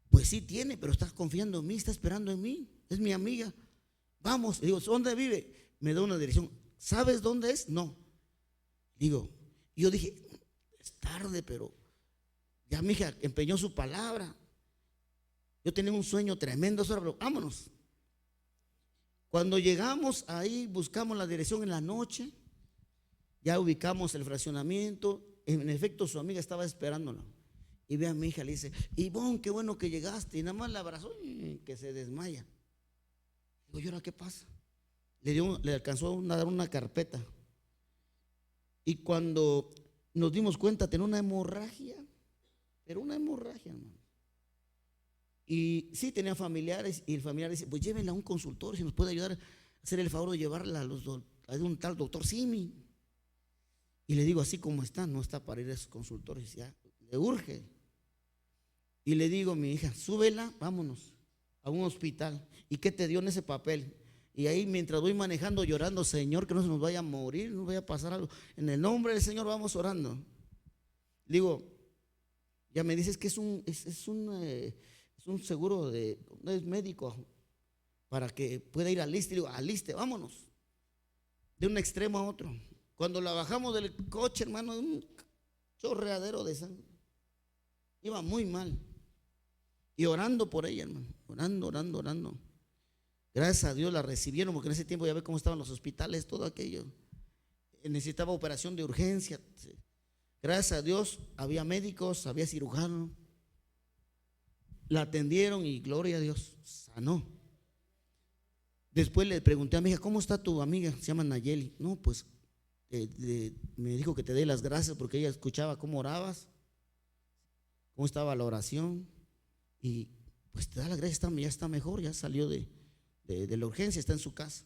Pues sí tiene, pero está confiando en mí, está esperando en mí, es mi amiga. Vamos. Le digo, ¿dónde vive? Me da una dirección. ¿Sabes dónde es? No. Digo, yo dije, es tarde, pero ya mi hija empeñó su palabra. Yo tenía un sueño tremendo, pero vámonos. Cuando llegamos ahí, buscamos la dirección en la noche, ya ubicamos el fraccionamiento. En efecto, su amiga estaba esperándola. Y ve a mi hija, le dice, Ivonne, qué bueno que llegaste. Y nada más la abrazó y que se desmaya. Digo, ¿y ahora qué pasa? Le alcanzó a dar una carpeta. Y cuando nos dimos cuenta, tenía una hemorragia, pero una hemorragia, hermano. Y sí, tenía familiares, y el familiar dice, pues llévenla a un consultorio, si nos puede ayudar a hacer el favor de llevarla a un tal doctor Simi. Y le digo, así como está, no está para ir a esos consultorios, ya le urge. Y le digo a mi hija, súbela, vámonos a un hospital. ¿Y qué te dio en ese papel? Y ahí mientras voy manejando llorando, Señor, que no se nos vaya a morir, no vaya a pasar algo. En el nombre del Señor vamos orando. Digo, Ya me dices que es un seguro no es médico para que pueda ir al liste. Y digo, al liste, vámonos, de un extremo a otro. Cuando la bajamos del coche, hermano, un chorreadero de sangre. Iba muy mal. Y orando por ella, hermano, orando. Gracias a Dios la recibieron, porque en ese tiempo ya ve cómo estaban los hospitales, todo aquello. Necesitaba operación de urgencia. Gracias a Dios había médicos, había cirujano. La atendieron y gloria a Dios, sanó. Después le pregunté a mi hija, ¿cómo está tu amiga? Se llama Nayeli. No, pues me dijo que te dé las gracias porque ella escuchaba cómo orabas, cómo estaba la oración. Y pues te da las gracias, ya está mejor, ya salió de la urgencia, está en su casa.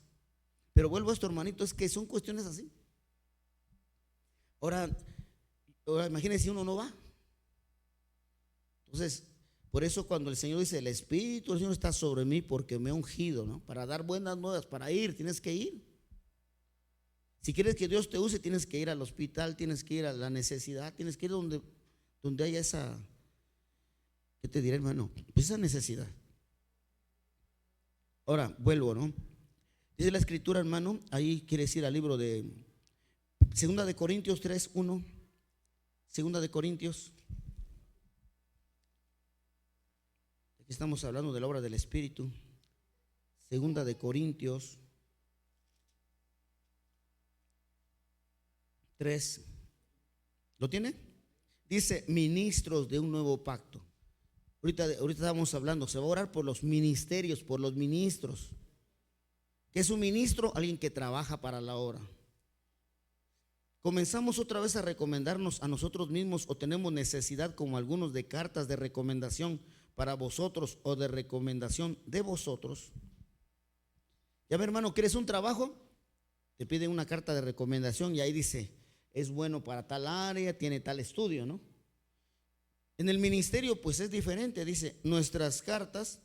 Pero vuelvo a esto, hermanito, es que son cuestiones así. Ahora imagínense si uno no va. Entonces, por eso cuando el Señor dice, el Espíritu del Señor está sobre mí porque me ha ungido, ¿no? Para dar buenas nuevas, para ir, tienes que ir. Si quieres que Dios te use, tienes que ir al hospital, tienes que ir a la necesidad, tienes que ir donde haya esa, ¿qué te diré, hermano? Pues esa necesidad. Ahora, vuelvo, ¿no? Dice la Escritura, hermano, ahí quiere decir al libro de 2 de Corintios 3:1. 2 de Corintios. Aquí estamos hablando de la obra del Espíritu. 2 de Corintios 3. ¿Lo tiene? Dice, ministros de un nuevo pacto. Ahorita estábamos hablando, se va a orar por los ministerios, por los ministros. ¿Qué es un ministro? Alguien que trabaja para la obra. Comenzamos otra vez a recomendarnos a nosotros mismos, o tenemos necesidad, como algunos, de cartas de recomendación para vosotros o de recomendación de vosotros. Ya ve, hermano, ¿quieres un trabajo? Te piden una carta de recomendación y ahí dice, es bueno para tal área, tiene tal estudio, ¿no? En el ministerio pues es diferente, dice, nuestras cartas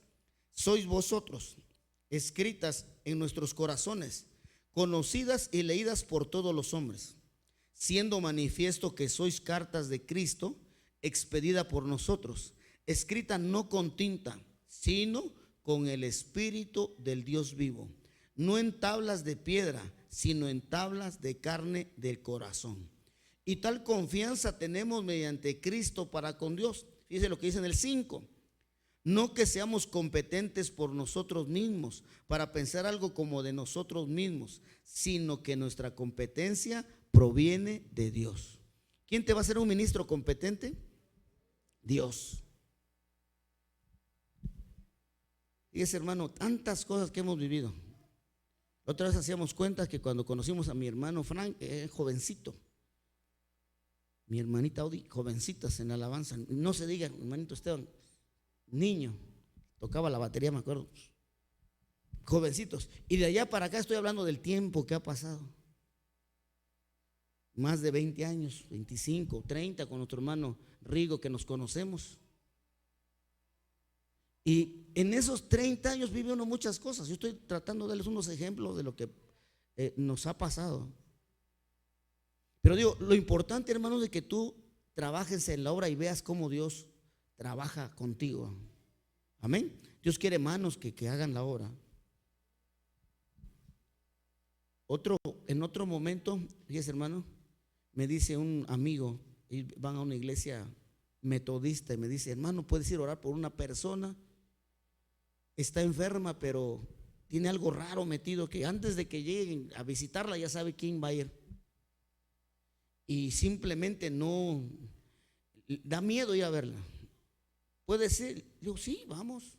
sois vosotros, escritas en nuestros corazones, conocidas y leídas por todos los hombres, siendo manifiesto que sois cartas de Cristo, expedida por nosotros, escrita no con tinta, sino con el Espíritu del Dios vivo, no en tablas de piedra, sino en tablas de carne del corazón. Y tal confianza tenemos mediante Cristo para con Dios. Fíjese lo que dice en el 5. No que seamos competentes por nosotros mismos para pensar algo como de nosotros mismos, sino que nuestra competencia proviene de Dios. ¿Quién te va a hacer un ministro competente? Dios. Fíjese, hermano, tantas cosas que hemos vivido. Otra vez hacíamos cuenta que cuando conocimos a mi hermano Frank, jovencito, mi hermanita Audi, jovencitas en alabanza, no se diga, hermanito Esteban, niño, tocaba la batería, me acuerdo, jovencitos. Y de allá para acá estoy hablando del tiempo que ha pasado. Más de 20 años, 25, 30 con nuestro hermano Rigo, que nos conocemos. Y en esos 30 años vive uno muchas cosas. Yo estoy tratando de darles unos ejemplos de lo que nos ha pasado. Pero digo, lo importante, hermanos, es que tú trabajes en la obra y veas cómo Dios trabaja contigo. Amén. Dios quiere manos que hagan la obra. En otro momento, fíjese, hermano, me dice un amigo, y van a una iglesia metodista, y me dice, hermano, ¿puedes ir a orar por una persona? Está enferma, pero tiene algo raro metido, que antes de que lleguen a visitarla ya sabe quién va a ir. Y simplemente no, da miedo ir a verla. Puede ser, digo, sí, vamos.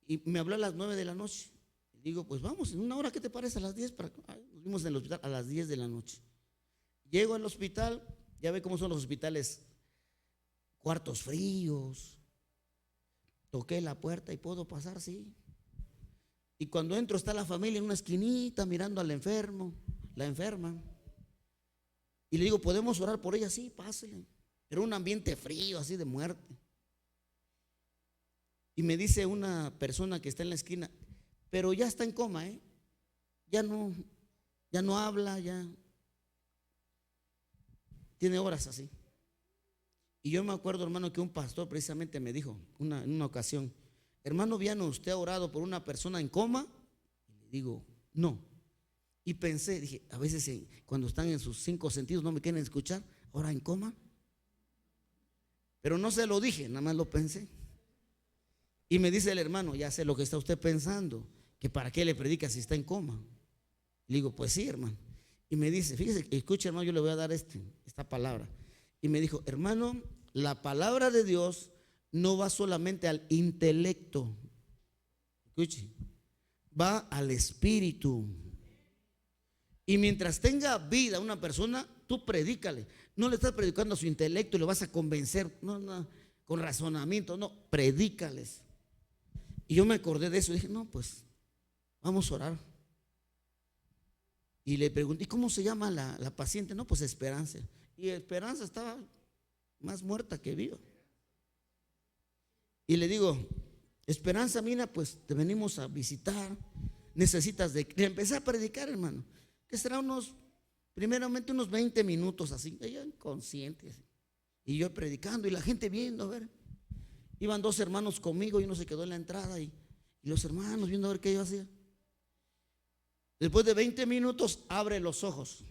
Y me habló a las 9 de la noche. Digo, pues vamos, en una hora, ¿qué te parece? A las 10, nos vimos en el hospital a las 10 de la noche. Llego al hospital, ya ve cómo son los hospitales, cuartos fríos. Toqué la puerta y puedo pasar, sí. Y cuando entro está la familia en una esquinita mirando al enfermo, la enferma. Y le digo, ¿podemos orar por ella? Sí, pásele. Era un ambiente frío, así de muerte. Y me dice una persona que está en la esquina, pero ya está en coma, ya no habla, ya tiene horas así. Y yo me acuerdo, hermano, que un pastor precisamente me dijo en una ocasión: hermano Viano, ¿usted ha orado por una persona en coma? Y le digo, no. Y pensé, dije, a veces cuando están en sus 5 sentidos no me quieren escuchar, ¿ora en coma? Pero no se lo dije, nada más lo pensé. Y me dice el hermano: ya sé lo que está usted pensando, que para qué le predica si está en coma. Le digo, pues sí, hermano. Y me dice, fíjese, escuche, hermano, yo le voy a dar esta palabra. Y me dijo, hermano, la palabra de Dios no va solamente al intelecto, escuche, va al espíritu. Y mientras tenga vida una persona, tú predícale. No le estás predicando a su intelecto y lo vas a convencer, no, con razonamiento, no, predícales. Y yo me acordé de eso y dije, no, pues vamos a orar. Y le pregunté, ¿cómo se llama la paciente? No, pues Esperanza. Y Esperanza estaba más muerta que viva. Y le digo, Esperanza, mira, pues te venimos a visitar, necesitas de... Le empecé a predicar, hermano, que será primeramente unos 20 minutos así, ella inconsciente así. Y yo predicando y la gente viendo, a ver. Iban 2 hermanos conmigo y uno se quedó en la entrada y los hermanos viendo a ver qué yo hacía. Después de 20 minutos abre los ojos.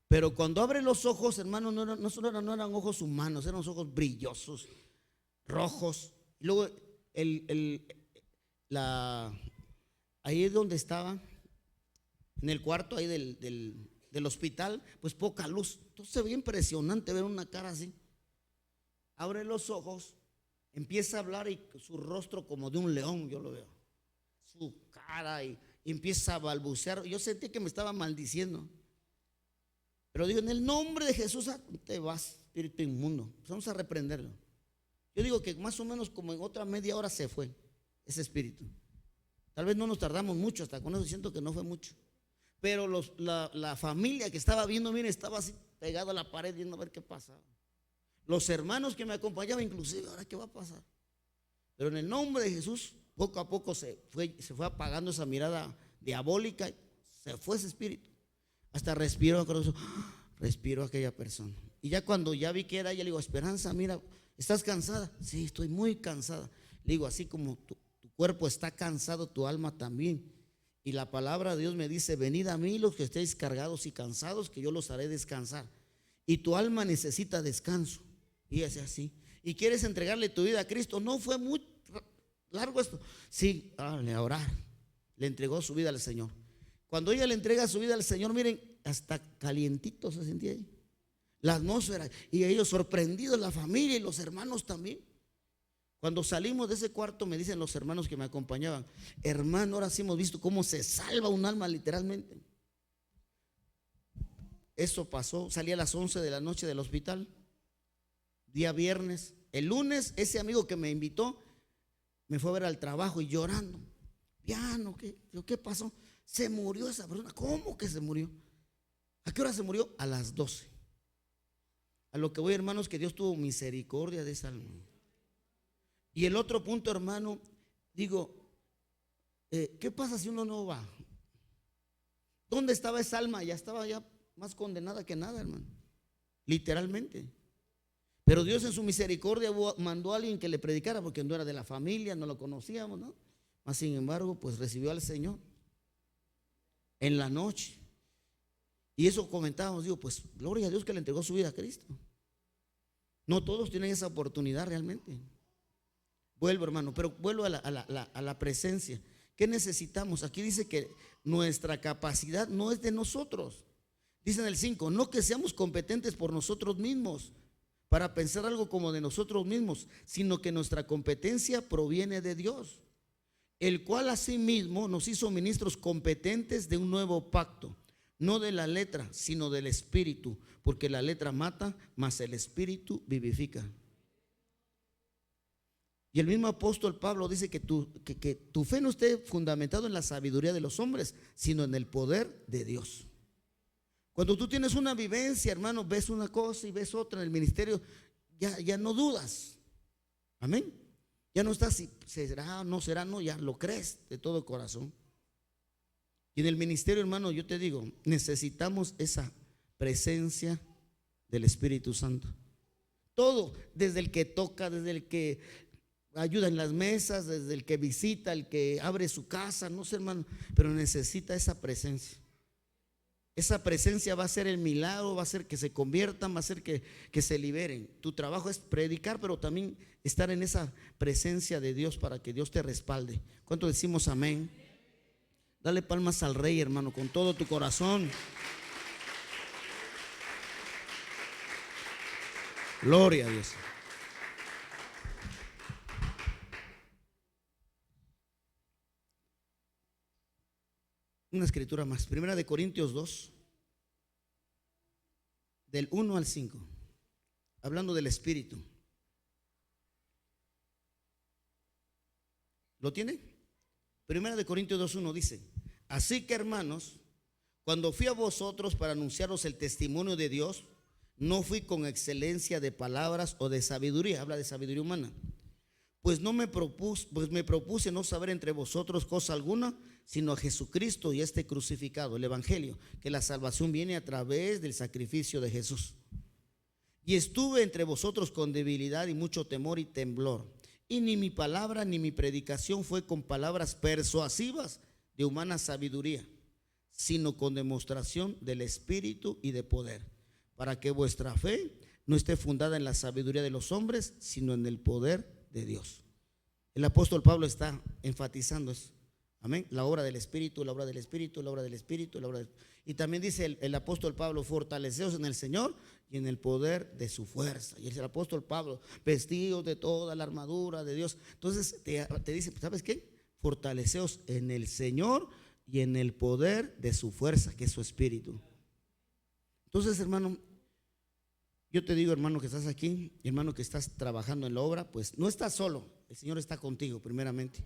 Pero cuando abre los ojos, hermano, no eran ojos humanos, eran ojos brillosos, rojos. Y luego ahí es donde estaba, en el cuarto ahí del hospital, pues poca luz. Entonces se ve impresionante ver una cara así. Abre los ojos, empieza a hablar y su rostro como de un león, yo lo veo. Su cara y empieza a balbucear. Yo sentí que me estaba maldiciendo. Pero digo, en el nombre de Jesús, te vas, espíritu inmundo. Vamos a reprenderlo. Yo digo que más o menos como en otra media hora se fue ese espíritu. Tal vez no nos tardamos mucho, hasta con eso siento que no fue mucho. Pero la familia que estaba viendo, miren, estaba así pegado a la pared viendo a ver qué pasaba. Los hermanos que me acompañaban, inclusive, ¿ahora qué va a pasar? Pero en el nombre de Jesús, poco a poco se fue apagando esa mirada diabólica, se fue ese espíritu. Hasta respiró aquella persona. Y ya cuando ya vi que era ella, le digo, Esperanza, mira, ¿estás cansada? Sí, estoy muy cansada. Le digo, así como tu cuerpo está cansado, tu alma también. Y la palabra de Dios me dice, venid a mí los que estéis cargados y cansados, que yo los haré descansar. Y tu alma necesita descanso. Y es así. ¿Y quieres entregarle tu vida a Cristo? No fue muy largo esto. Sí, a orar. Le entregó su vida al Señor. Cuando ella le entrega su vida al Señor, miren, hasta calientito se sentía ahí. La atmósfera. Y ellos sorprendidos, la familia y los hermanos también. Cuando salimos de ese cuarto, me dicen los hermanos que me acompañaban, hermano, ahora sí hemos visto cómo se salva un alma literalmente. Eso pasó, salí a las 11 de la noche del hospital, día viernes. El lunes, ese amigo que me invitó me fue a ver al trabajo y llorando. Viano, ¿qué pasó? Se murió esa persona. ¿Cómo que se murió? ¿A qué hora se murió? A las 12. A lo que voy, hermanos, que Dios tuvo misericordia de esa alma. Y el otro punto, hermano, digo, ¿qué pasa si uno no va? ¿Dónde estaba esa alma? Ya estaba ya más condenada que nada, hermano, literalmente. Pero Dios en su misericordia mandó a alguien que le predicara, porque no era de la familia, no lo conocíamos, ¿no? Mas sin embargo, pues recibió al Señor en la noche. Y eso comentábamos, digo, pues gloria a Dios que le entregó su vida a Cristo. No todos tienen esa oportunidad realmente. Vuelvo, hermano, pero vuelvo a la presencia. ¿Qué necesitamos? Aquí dice que nuestra capacidad no es de nosotros. Dice en el 5, no que seamos competentes por nosotros mismos para pensar algo como de nosotros mismos, sino que nuestra competencia proviene de Dios, el cual asimismo nos hizo ministros competentes de un nuevo pacto, no de la letra, sino del espíritu, porque la letra mata, mas el espíritu vivifica. Y el mismo apóstol Pablo dice que tu fe no esté fundamentado en la sabiduría de los hombres, sino en el poder de Dios. Cuando tú tienes una vivencia, hermano, ves una cosa y ves otra en el ministerio, ya no dudas. Amén. Ya no estás si será o no será, no, ya lo crees de todo corazón. Y en el ministerio, hermano, yo te digo, necesitamos esa presencia del Espíritu Santo. todo, desde el que toca, desde el que ayuda en las mesas, desde el que visita, el que abre su casa, no sé, hermano, pero necesita esa presencia. Esa presencia va a ser el milagro, va a hacer que se conviertan, va a hacer que se liberen. Tu trabajo es predicar, pero también estar en esa presencia de Dios para que Dios te respalde. ¿Cuánto decimos amén? Dale palmas al Rey, hermano, con todo tu corazón. Gloria a Dios. Una escritura más, Primera de Corintios 2, del 1 al 5, hablando del Espíritu. ¿Lo tiene? Primera de Corintios 2:1 dice: así que, hermanos, cuando fui a vosotros para anunciaros el testimonio de Dios, no fui con excelencia de palabras o de sabiduría. Habla de sabiduría humana. Pues me propuse no saber entre vosotros cosa alguna, sino a Jesucristo y este crucificado, el evangelio, que la salvación viene a través del sacrificio de Jesús. Y estuve entre vosotros con debilidad y mucho temor y temblor. Y ni mi palabra ni mi predicación fue con palabras persuasivas de humana sabiduría, sino con demostración del Espíritu y de poder, para que vuestra fe no esté fundada en la sabiduría de los hombres, sino en el poder de Dios. El apóstol Pablo está enfatizando eso. Amén. La obra del Espíritu, la obra del Espíritu, la obra del Espíritu, la obra del... Y también dice el apóstol Pablo: fortaleceos en el Señor y en el poder de su fuerza. Y el apóstol Pablo: vestidos de toda la armadura de Dios. Entonces te dice, ¿sabes qué? Fortaleceos en el Señor y en el poder de su fuerza, que es su Espíritu. Entonces, hermano, yo te digo, hermano, que estás aquí, hermano, que estás trabajando en la obra, pues no estás solo, el Señor está contigo primeramente.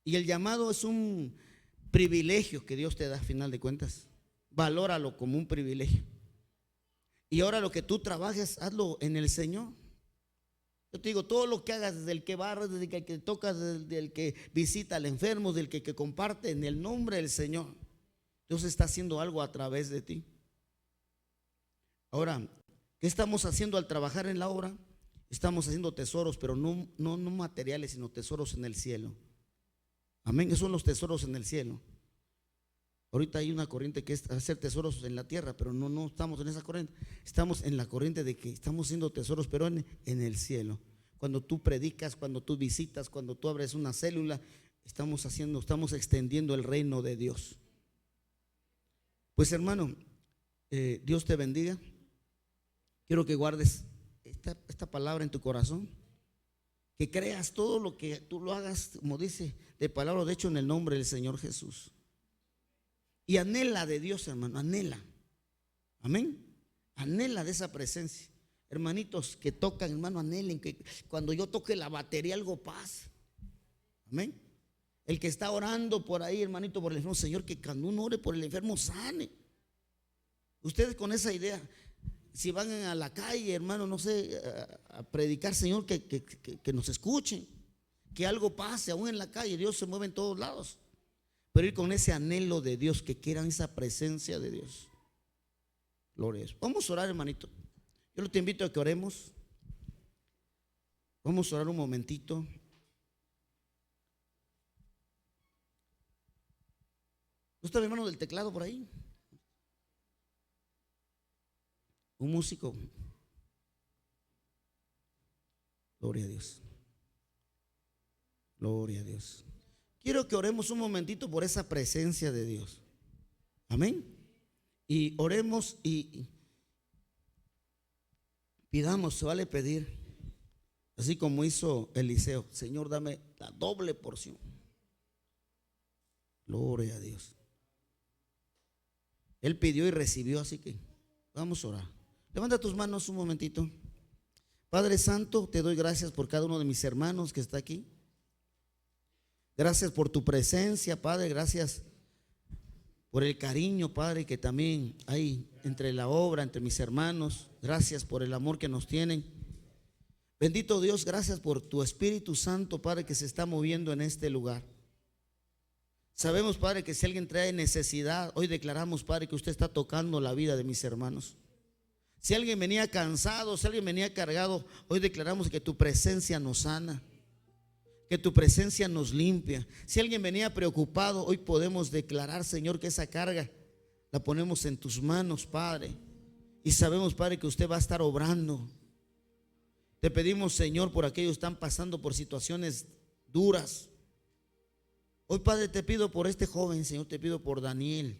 Y el llamado es un privilegio que Dios te da a final de cuentas. Valóralo como un privilegio. Y ahora lo que tú trabajes, hazlo en el Señor. Yo te digo, todo lo que hagas, desde el que barra, desde el que tocas, desde el que visita al enfermo, del que comparte, en el nombre del Señor, Dios está haciendo algo a través de ti. Ahora, ¿qué estamos haciendo al trabajar en la obra? Estamos haciendo tesoros, pero no materiales, sino tesoros en el cielo. Amén. Esos son los tesoros en el cielo. Ahorita hay una corriente que es hacer tesoros en la tierra, pero no estamos en esa corriente. Estamos en la corriente de que estamos haciendo tesoros, pero en el cielo. Cuando tú predicas, cuando tú visitas, cuando tú abres una célula, estamos extendiendo el reino de Dios. Pues, hermano, Dios te bendiga. Quiero que guardes esta palabra en tu corazón, que creas todo lo que tú lo hagas, como dice de palabra, de hecho, en el nombre del Señor Jesús. Y anhela de Dios, hermano, anhela. Amén. Anhela de esa presencia. Hermanitos que tocan, hermano, anhelen que cuando yo toque la batería algo pase. Amén. El que está orando por ahí, hermanito, por el enfermo, Señor, que cuando uno ore por el enfermo sane. Ustedes con esa idea, si van a la calle, hermano, no sé, a predicar, Señor, que nos escuchen, que algo pase aún en la calle. Dios se mueve en todos lados, pero ir con ese anhelo de Dios, que quieran esa presencia de Dios. Gloria a Dios. Vamos a orar, hermanito. Yo te invito a que oremos. Vamos a orar un momentito. ¿No está mi hermano del teclado por ahí? Un músico. Gloria a Dios. Gloria a Dios. Quiero que oremos un momentito por esa presencia de Dios. Amén. Y oremos y pidamos, se vale pedir, así como hizo Eliseo: Señor, dame la doble porción. Gloria a Dios. Él pidió y recibió, así que vamos a orar. Levanta tus manos un momentito. Padre Santo, te doy gracias por cada uno de mis hermanos que está aquí. Gracias por tu presencia, Padre. Gracias por el cariño, Padre, que también hay entre la obra, entre mis hermanos. Gracias por el amor que nos tienen. Bendito Dios, gracias por tu Espíritu Santo, Padre, que se está moviendo en este lugar. Sabemos, Padre, que si alguien trae necesidad, hoy declaramos, Padre, que usted está tocando la vida de mis hermanos. Si alguien venía cansado, si alguien venía cargado, hoy declaramos que tu presencia nos sana, que tu presencia nos limpia. Si alguien venía preocupado, hoy podemos declarar, Señor, que esa carga la ponemos en tus manos, Padre. Y sabemos, Padre, que usted va a estar obrando. Te pedimos, Señor, por aquellos que están pasando por situaciones duras. Hoy, Padre, te pido por este joven, Señor, te pido por Daniel.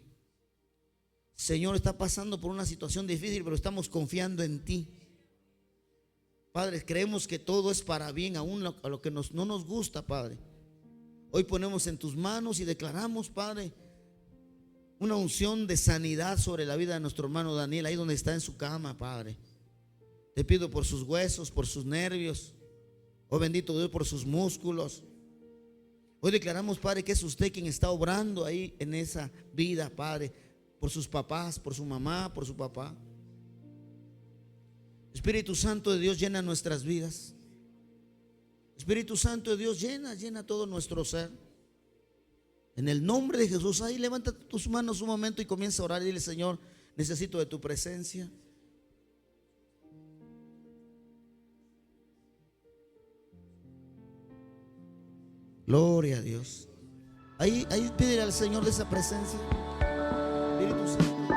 Señor, está pasando por una situación difícil, pero estamos confiando en ti. Padre, creemos que todo es para bien, aún a lo que no nos gusta, Padre. Hoy ponemos en tus manos y declaramos, Padre, una unción de sanidad sobre la vida de nuestro hermano Daniel, ahí donde está en su cama, Padre. Te pido por sus huesos, por sus nervios, oh bendito Dios, por sus músculos. Hoy declaramos, Padre, que es usted quien está obrando ahí en esa vida, Padre, por sus papás, por su mamá, por su papá. Espíritu Santo de Dios, llena nuestras vidas. Espíritu Santo de Dios, llena todo nuestro ser. En el nombre de Jesús, ahí levanta tus manos un momento y comienza a orar y dile: Señor, necesito de tu presencia. Gloria a Dios. Ahí pídele al Señor de esa presencia. Espíritu Santo.